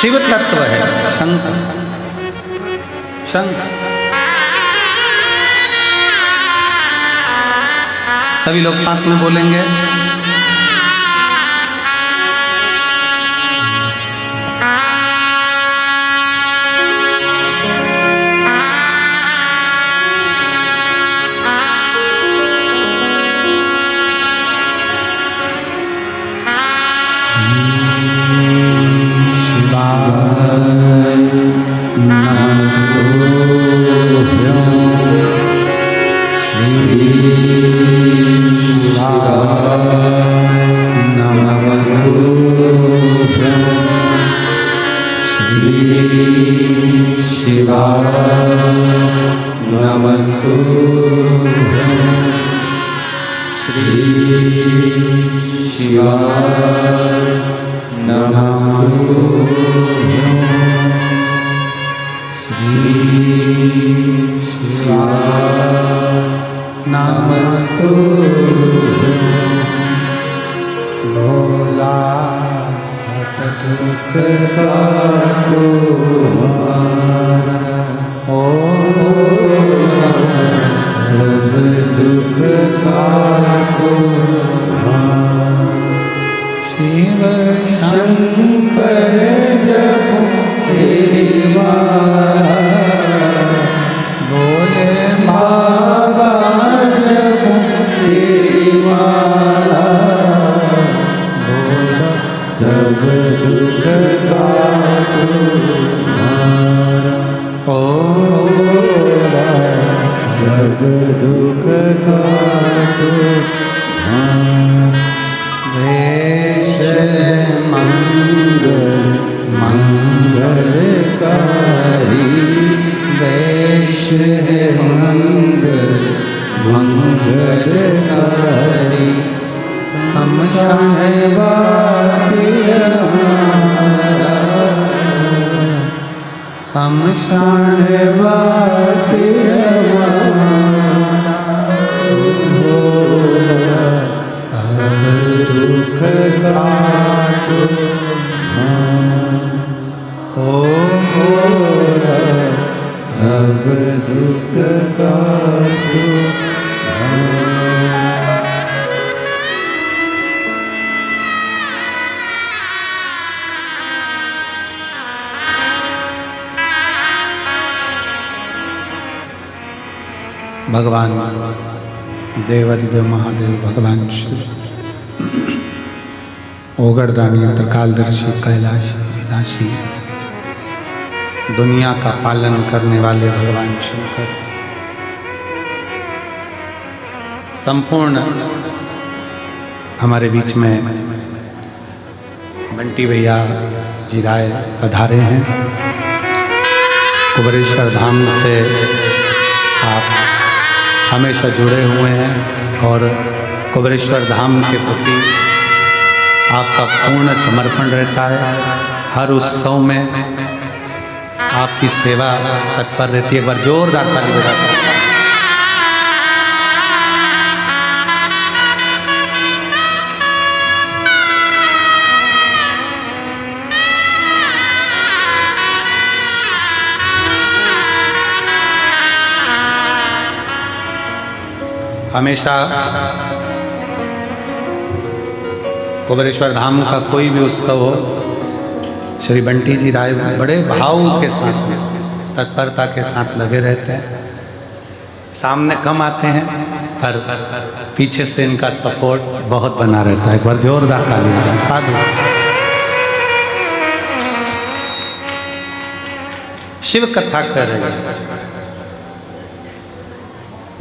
शिव तत्व है शंकर शंकर सभी लोग साथ में बोलेंगे नमस्तुभ्यं श्री शिवाय नमस्तुभ्यं श्री शिवाय नमस्तुभ्यं भोला सब दुख काटो ओ सब दुख काटो शिव शंकर जपो तेरी माला भोले बाबा जपो तेरी माला भोला सब दुख काटो ओ सब दुख काटो देश मंगल मंगलकारी देश मंगल मंगलकारी शमशान वासी हमारा शमशान वासी हमारा सब दुख काटो ओ भोला सब दुख काटो भगवान देवाधिदेव महादेव भगवान शिव ओगरदानी अंतरकालदर्शी कैलाशी विनाशी दुनिया का पालन करने वाले भगवान शंकर संपूर्ण हमारे बीच में बंटी भैया जी राय पधारे हैं। कुबेरेश्वर धाम से आप हमेशा जुड़े हुए हैं और कुबेरेश्वर धाम के प्रति आपका पूर्ण समर्पण रहता है। हर उत्सव में आपकी सेवा तत्पर रहती है। एक बार जोरदार ताली बजाते हैं। हमेशा कुबेरेश्वर धाम का कोई भी उत्सव हो, श्री बंटी जी राय बड़े भाव के साथ तत्परता के साथ लगे रहते हैं। सामने कम आते हैं पर पीछे से इनका सपोर्ट बहुत बना रहता है। एक बार जोरदार ताली बजाएं। साधु शिव कथा कर रहे हैं,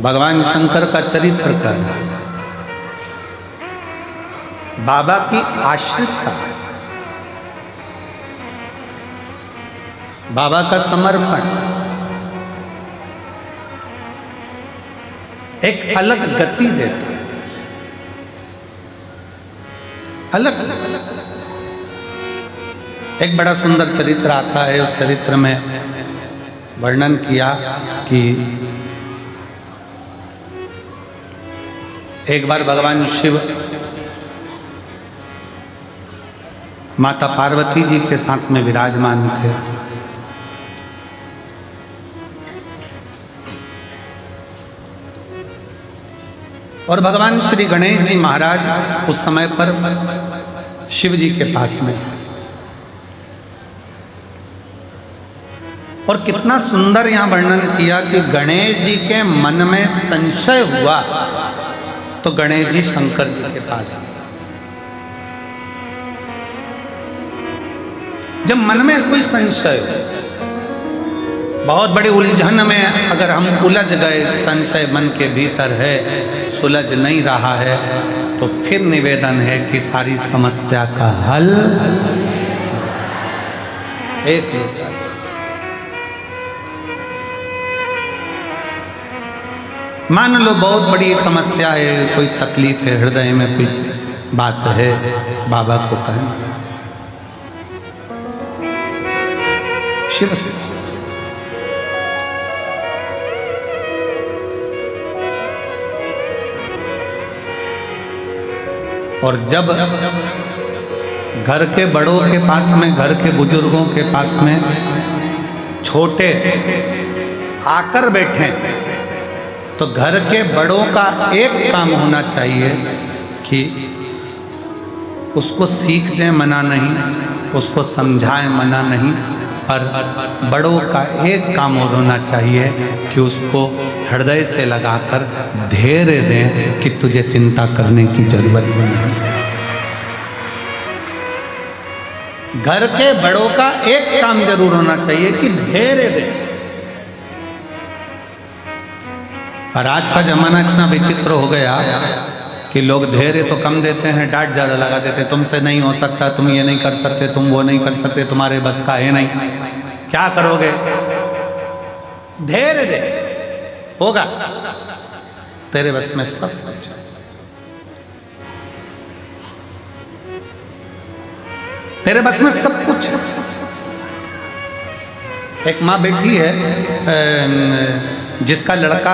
भगवान शंकर का चरित्र कर रहे हैं, बाबा की आश्रितता, बाबा का समर्पण एक अलग गति देता है। अलग एक बड़ा सुंदर चरित्र आता है। उस चरित्र में वर्णन किया कि एक बार भगवान शिव माता पार्वती जी के साथ में विराजमान थे। और भगवान श्री गणेश जी महाराज उस समय पर शिव जी के पास में, और कितना सुंदर यहां वर्णन किया कि गणेश जी के मन में संशय हुआ तो गणेश जी शंकर जी के पास गए। जब मन में कोई संशय हो, बहुत बड़ी उलझन में अगर हम उलझ गए, संशय मन के भीतर है, सुलझ नहीं रहा है, तो फिर निवेदन है कि सारी समस्या का हल एक मान लो बहुत बड़ी समस्या है, कोई तकलीफ है, हृदय में कोई बात है, बाबा को कहें शिव से। और जब घर के बड़ों के पास में, घर के बुजुर्गों के पास में छोटे आकर बैठे, तो घर के बड़ों का एक काम होना चाहिए कि उसको सीख दें, मना नहीं, उसको समझाएं, मना नहीं, पर बड़ों का एक काम और होना चाहिए कि उसको हृदय से लगाकर धैर्य दें कि तुझे चिंता करने की जरूरत नहीं। घर के बड़ों का एक काम जरूर होना चाहिए कि धैर्य दें। और आज का जमाना इतना विचित्र हो गया कि लोग धैर्य तो कम देते हैं, डांट ज्यादा लगा देते हैं। तुमसे नहीं हो सकता, तुम ये नहीं कर सकते, तुम वो नहीं कर सकते, तुम्हारे बस का है नहीं, क्या करोगे? धैर्य दे, होगा, तेरे बस में सब कुछ। तेरे बस में सब कुछ। एक माँ बैठी है जिसका लड़का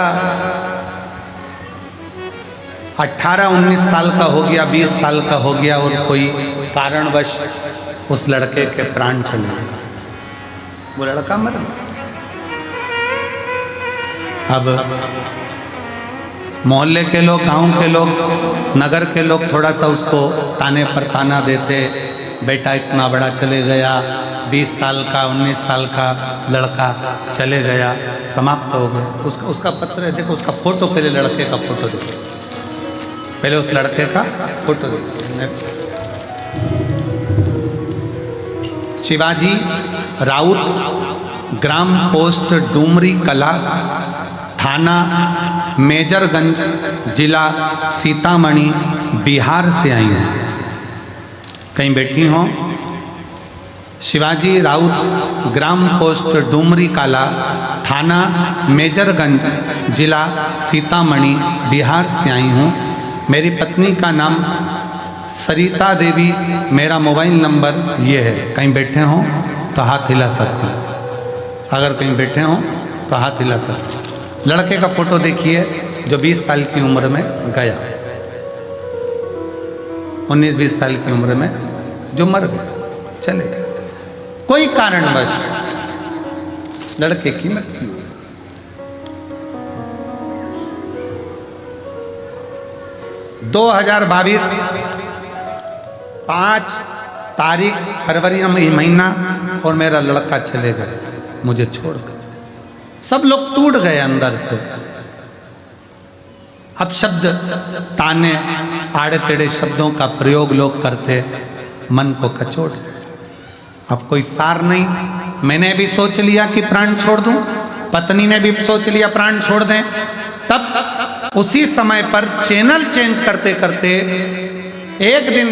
18-19 साल का हो गया, 20 साल का हो गया, और कोई कारणवश उस लड़के के प्राण चले गए, वो लड़का मर गया। अब मोहल्ले के लोग, गांव के लोग, नगर के लोग थोड़ा सा उसको ताने पर ताना देते, बेटा इतना बड़ा चले गया, 20 साल का, 19 साल का लड़का चले गया, समाप्त हो गया। उसका पत्र है, देखो उसका फोटो, पहले लड़के का फोटो देखो, पहले उस लड़के का फोटो देखो। शिवाजी राउत, ग्राम पोस्ट डूमरी कला, थाना मेजरगंज, जिला सीतामढ़ी, बिहार से आई हूँ। कहीं बैठी हो? शिवाजी राउत, ग्राम पोस्ट डूमरी कला, थाना मेजरगंज, जिला सीतामढ़ी, बिहार से आई हूँ। मेरी पत्नी का नाम सरिता देवी, मेरा मोबाइल नंबर ये है। कहीं बैठे हो तो हाथ हिला सकते हैं, अगर कहीं बैठे हो तो हाथ हिला सकते हैं। लड़के का फोटो देखिए जो 20 साल की उम्र में गया, 19-20 साल की उम्र में जो मर गया, चले गए, कोई कारणवश लड़के की मृत्यु हुई। 2022 5 तारीख फरवरी महीना, और मेरा लड़का चले गए, मुझे छोड़कर। सब लोग टूट गए अंदर से। अब शब्द, ताने, आड़े टेढ़े शब्दों का प्रयोग लोग करते, मन को कचोट गए। अब कोई सार नहीं। मैंने भी सोच लिया कि प्राण छोड़ दूं, पत्नी ने भी सोच लिया प्राण छोड़ दें। तब उसी समय पर चैनल चेंज करते करते, एक दिन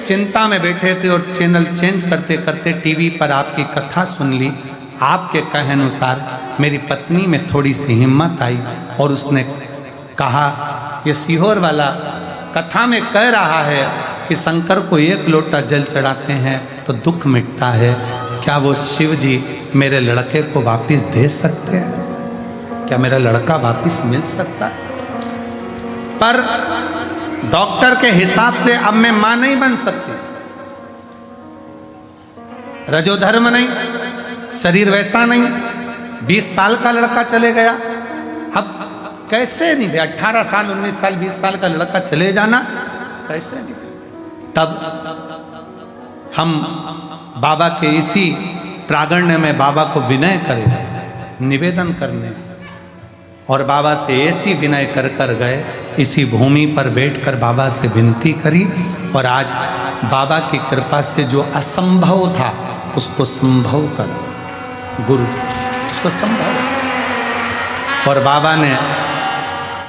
चिंता में बैठे थे और चैनल चेंज करते करते टीवी पर आपकी कथा सुन ली। आपके कहे अनुसार मेरी पत्नी में थोड़ी सी हिम्मत आई और उसने कहा, ये सीहोर वाला कथा में कह रहा है कि शंकर को 1 लोटा जल चढ़ाते हैं तो दुख मिटता है। क्या वो शिव जी मेरे लड़के को वापस दे सकते हैं? क्या मेरा लड़का वापस मिल सकता है? पर डॉक्टर के हिसाब से अब मैं मां नहीं बन सकती, रजोधर्म नहीं, शरीर वैसा नहीं, 20 साल का लड़का चले गया। अब कैसे नहीं, 18 साल, 19 साल, 20 साल का लड़का चले जाना कैसे नहीं? तब हम बाबा के इसी प्रांगण में बाबा को विनय करें, निवेदन करने, और बाबा से ऐसी विनय कर कर गए, इसी भूमि पर बैठकर बाबा से विनती करी, और आज बाबा की कृपा से जो असंभव था उसको संभव कर, गुरु जी उसको संभव। और बाबा ने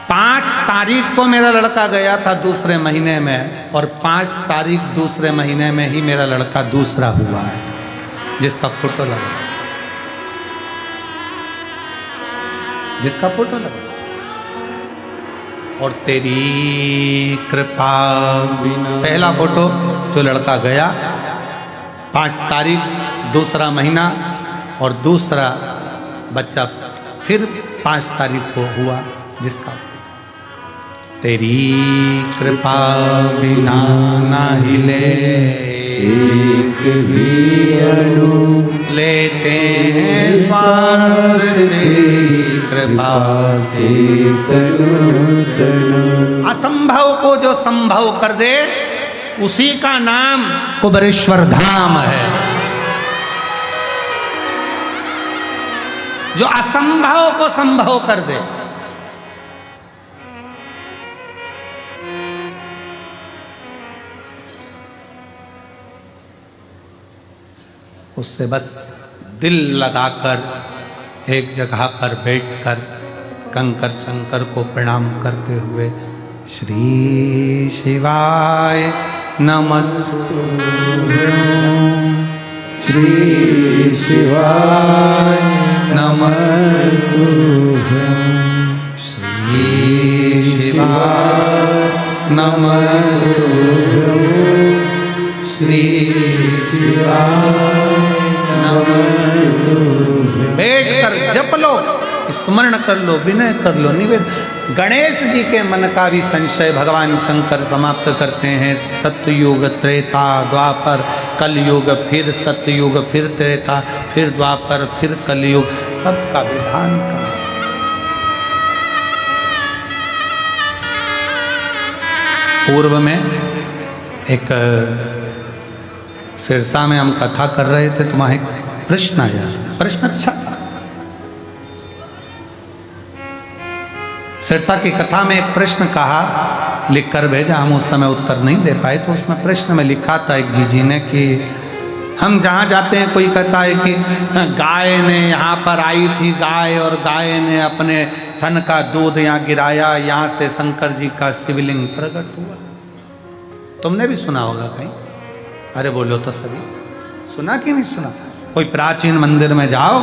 5 तारीख को मेरा लड़का गया था दूसरे महीने में, और 5 तारीख दूसरे महीने में ही मेरा लड़का दूसरा हुआ है, जिसका फोटो लगा, जिसका फोटो लगा। और तेरी कृपा बिना। पहला फोटो जो लड़का गया 5 तारीख दूसरा महीना और दूसरा बच्चा फिर 5 तारीख को हुआ, जिसका तेरी कृपा बिना ना हिले एक भी अणु लेते हैं श्वास तेरी कृपा से। असंभव को जो संभव कर दे उसी का नाम कुबेरेश्वर धाम है। जो असंभव को संभव कर दे, उससे बस दिल लगाकर एक जगह पर बैठकर कंकर शंकर को प्रणाम करते हुए श्री शिवाय नमस्तुभ्यं, श्री शिवाय नमस्तुभ्यं, श्री शिवाय नमस्तुभ्यं, श्री शिवाय नमस्तुभ्यं। बैठ कर जप लो, स्मरण कर लो, विनय कर लो, निवेद। गणेश जी के मन का भी संशय भगवान शंकर समाप्त करते हैं। सतयुग त्रेता द्वापर कलयुग, फिर सतयुग, फिर त्रेता, फिर द्वापर, फिर कलयुग, सबका विधान का। पूर्व में एक सिरसा में हम कथा कर रहे थे, तो वहां एक प्रश्न आया। प्रश्न अच्छा था। सिरसा की कथा में एक प्रश्न कहा, लिख कर भेजा, हम उस समय उत्तर नहीं दे पाए। तो उसमें प्रश्न में लिखा था एक जी ने कि हम जहाँ जाते हैं, कोई कहता है कि गाय ने यहाँ पर आई थी गाय, और गाय ने अपने थन का दूध यहाँ गिराया, यहाँ से शंकर जी का शिवलिंग प्रकट हुआ। तुमने भी सुना होगा कहीं? अरे बोलो तो सभी, सुना कि नहीं सुना? कोई प्राचीन मंदिर में जाओ,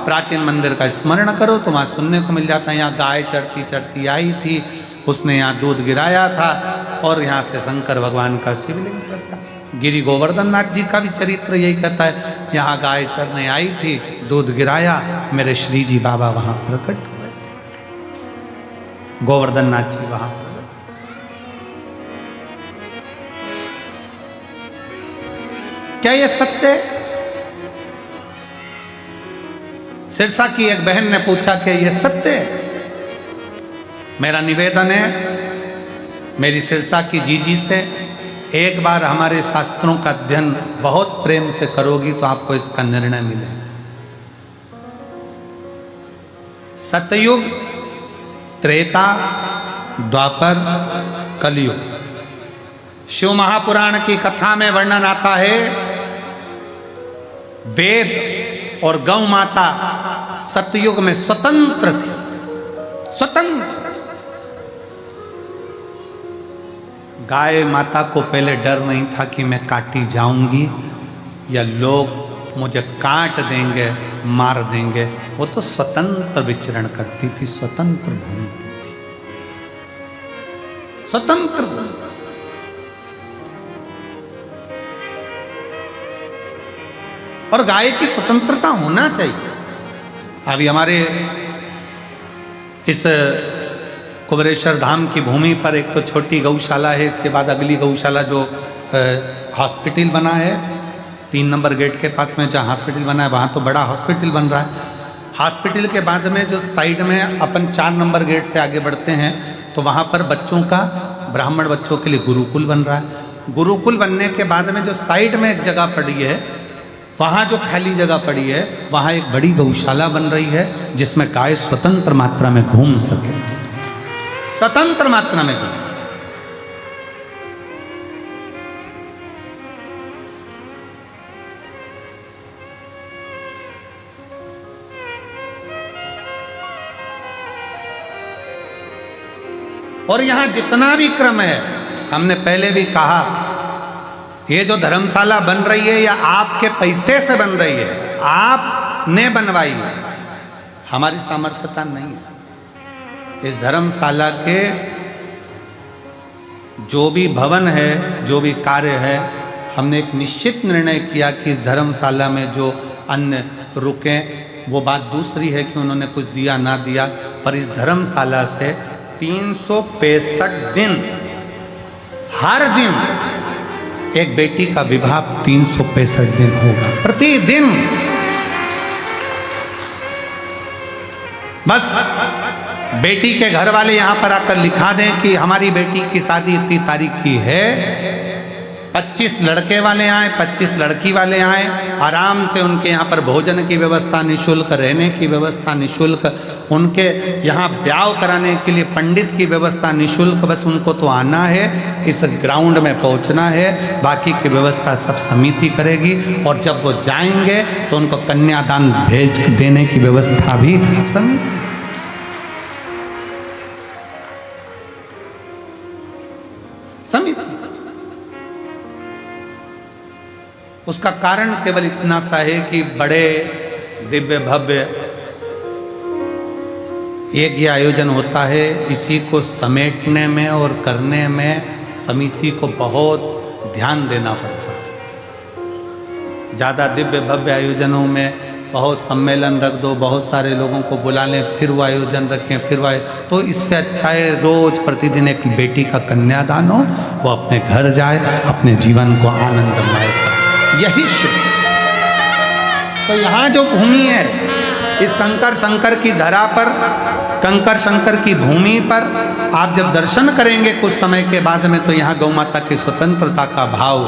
प्राचीन मंदिर का स्मरण करो तो वहाँ सुनने को मिल जाता है, यहाँ गाय चढ़ती चढ़ती आई थी, उसने यहाँ दूध गिराया था और यहाँ से शंकर भगवान का शिवलिंग करता। गिरी गोवर्धन नाथ जी का भी चरित्र यही कहता है, यहाँ गाय चरने आई थी, दूध गिराया, मेरे श्री जी बाबा वहाँ प्रकट हुए, गोवर्धन नाथ जी वहाँ। क्या ये सत्य है? सिरसा की एक बहन ने पूछा कि ये सत्य है? मेरा निवेदन है मेरी सिरसा की जीजी से, एक बार हमारे शास्त्रों का अध्ययन बहुत प्रेम से करोगी तो आपको इसका निर्णय मिलेगा। सतयुग, त्रेता, द्वापर, कलयुग। शिव महापुराण की कथा में वर्णन आता है, वेद और गौ माता सतयुग में स्वतंत्र थी, स्वतंत्र। गाय माता को पहले डर नहीं था कि मैं काटी जाऊंगी या लोग मुझे काट देंगे, मार देंगे। वो तो स्वतंत्र विचरण करती थी, स्वतंत्र घूमती थी, स्वतंत्र घूमती। और गाय की स्वतंत्रता होना चाहिए। अभी हमारे इस कुबेरेश्वर धाम की भूमि पर एक तो छोटी गौशाला है, इसके बाद अगली गौशाला जो हॉस्पिटल बना है 3 नंबर गेट के पास में, जहाँ हॉस्पिटल बना है वहाँ तो बड़ा हॉस्पिटल बन रहा है। हॉस्पिटल के बाद में जो साइड में अपन 4 नंबर गेट से आगे बढ़ते हैं तो वहाँ पर बच्चों का, ब्राह्मण बच्चों के लिए गुरुकुल बन रहा है। गुरुकुल बनने के बाद में जो साइड में एक जगह पड़ी है, वहाँ जो खाली जगह पड़ी है, वहाँ एक बड़ी गौशाला बन रही है जिसमें गाय स्वतंत्र मात्रा में घूम सके, स्वतंत्र मात्रा में घूम। और यहां जितना भी क्रम है, हमने पहले भी कहा, ये जो धर्मशाला बन रही है या आपके पैसे से बन रही है, आपने बनवाई है, हमारी सामर्थ्यता नहीं है। इस धर्मशाला के जो भी भवन है, जो भी कार्य है, हमने एक निश्चित निर्णय किया कि इस धर्मशाला में जो अन्न रुके, वो बात दूसरी है कि उन्होंने कुछ दिया ना दिया, पर इस धर्मशाला से 365 दिन, हर दिन एक बेटी का विवाह 365 दिन होगा, प्रतिदिन। बस बेटी के घर वाले यहाँ पर आकर लिखा दें कि हमारी बेटी की शादी इतनी तारीख की है, 25 लड़के वाले आए, 25 लड़की वाले आए, आराम से उनके यहाँ पर भोजन की व्यवस्था निःशुल्क, रहने की व्यवस्था निःशुल्क, उनके यहाँ ब्याह कराने के लिए पंडित की व्यवस्था निःशुल्क। बस उनको तो आना है, इस ग्राउंड में पहुँचना है, बाकी की व्यवस्था सब समिति करेगी। और जब वो जाएंगे तो उनको कन्यादान भेज देने की व्यवस्था भी समिति। उसका कारण केवल इतना सा है कि बड़े दिव्य भव्य यज्ञ आयोजन होता है, इसी को समेटने में और करने में समिति को बहुत ध्यान देना पड़ता है। ज़्यादा दिव्य भव्य आयोजनों में बहुत सम्मेलन रख दो, बहुत सारे लोगों को बुला लें, फिर वो आयोजन रखें, फिर वो तो इससे अच्छा है रोज प्रतिदिन एक बेटी का कन्यादान हो, वो अपने घर जाए, अपने जीवन को आनंदमय करे, यही शुभ। तो यहाँ जो भूमि है, इस कंकर शंकर की धरा पर, कंकर शंकर की भूमि पर आप जब दर्शन करेंगे कुछ समय के बाद में, तो यहाँ गौ माता की स्वतंत्रता का भाव,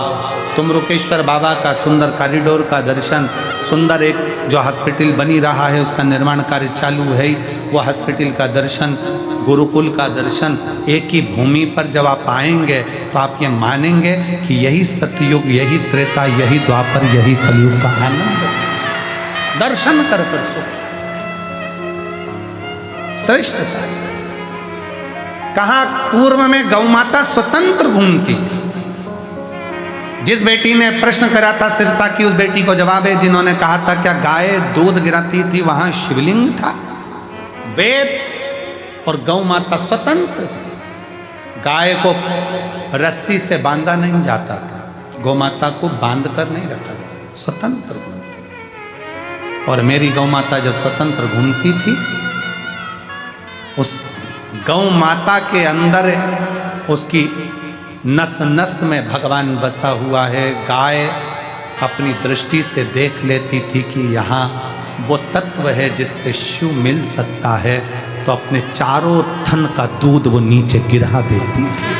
तुमरुकेश्वर बाबा का सुंदर कॉरिडोर का दर्शन, सुंदर एक जो हॉस्पिटल बनी रहा है उसका निर्माण कार्य चालू है, वो हॉस्पिटल का दर्शन, गुरुकुल का दर्शन, एक ही भूमि पर जब आप आएंगे तो आप ये मानेंगे कि यही सतयुग, यही त्रेता, यही द्वापर, यही कलयुग का आनंद दर्शन कर कर सुख श्रेष्ठ था। कहा पूर्व में गौ माता स्वतंत्र घूमती थी। जिस बेटी ने प्रश्न करा था सिरसा की, उस बेटी को जवाब है जिन्होंने कहा था क्या गाय दूध गिराती थी वहां शिवलिंग था। वेद और गौ माता स्वतंत्र थी। गाय को रस्सी से बांधा नहीं जाता था, गौ माता को बांध कर नहीं रखा गया, स्वतंत्र घूमती। और मेरी गौ माता जब स्वतंत्र घूमती थी, उस गौ माता के अंदर उसकी नस नस में भगवान बसा हुआ है। गाय अपनी दृष्टि से देख लेती थी कि यहाँ वो तत्व है जिससे शिव मिल सकता है, तो अपने चारों थन का दूध वो नीचे गिरा देती थी।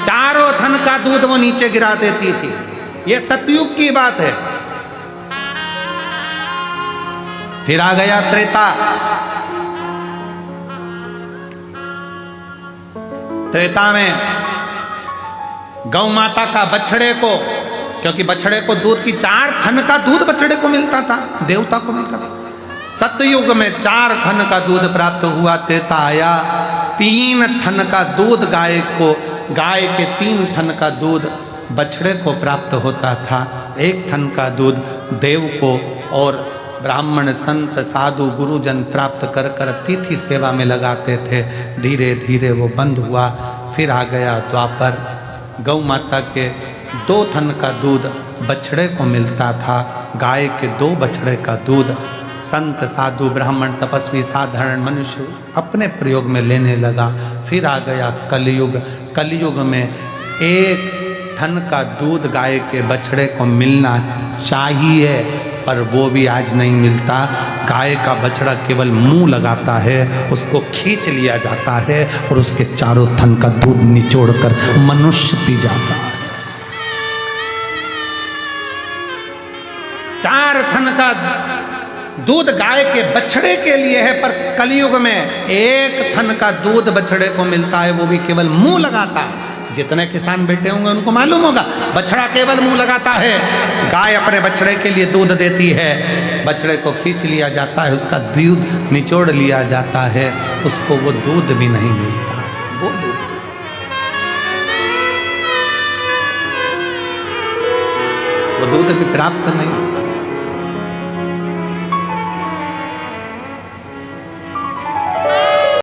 चारों थन का दूध वो नीचे गिरा देती थी। ये सतयुग की बात है। फिर आ गया त्रेता। त्रेता में गौ माता का बछड़े को, क्योंकि बछड़े को दूध की 4 थन का दूध बछड़े को मिलता था, देवता को मिलता था। सतयुग में 4 थन का दूध प्राप्त हुआ। त्रेता आया, 3 थन का दूध गाय को, गाय के 3 थन का दूध बछड़े को प्राप्त होता था। 1 थन का दूध देव को और ब्राह्मण संत साधु गुरुजन प्राप्त कर कर अतिथि सेवा में लगाते थे। धीरे धीरे वो बंद हुआ। फिर आ गया द्वापर। गौ माता के 2 थन का दूध बछड़े को मिलता था। गाय के 2 बछड़े का दूध संत साधु ब्राह्मण तपस्वी साधारण मनुष्य अपने प्रयोग में लेने लगा। फिर आ गया कलयुग। कलयुग में 1 थन का दूध गाय के बछड़े को मिलना चाहिए, पर वो भी आज नहीं मिलता। गाय का बछड़ा केवल मुंह लगाता है, उसको खींच लिया जाता है और उसके चारों थन का दूध निचोड़कर मनुष्य पी जाता है। 4 थन का दूध गाय के बछड़े के लिए है, पर कलयुग में 1 थन का दूध बछड़े को मिलता है, वो भी केवल मुंह लगाता है। जितने किसान बैठे होंगे उनको मालूम होगा, बछड़ा केवल मुंह लगाता है। गाय अपने बछड़े के लिए दूध देती है, बछड़े को खींच लिया जाता है, उसका दूध निचोड़ लिया जाता है, उसको वो दूध भी नहीं मिलता। वो दूध भी प्राप्त नहीं।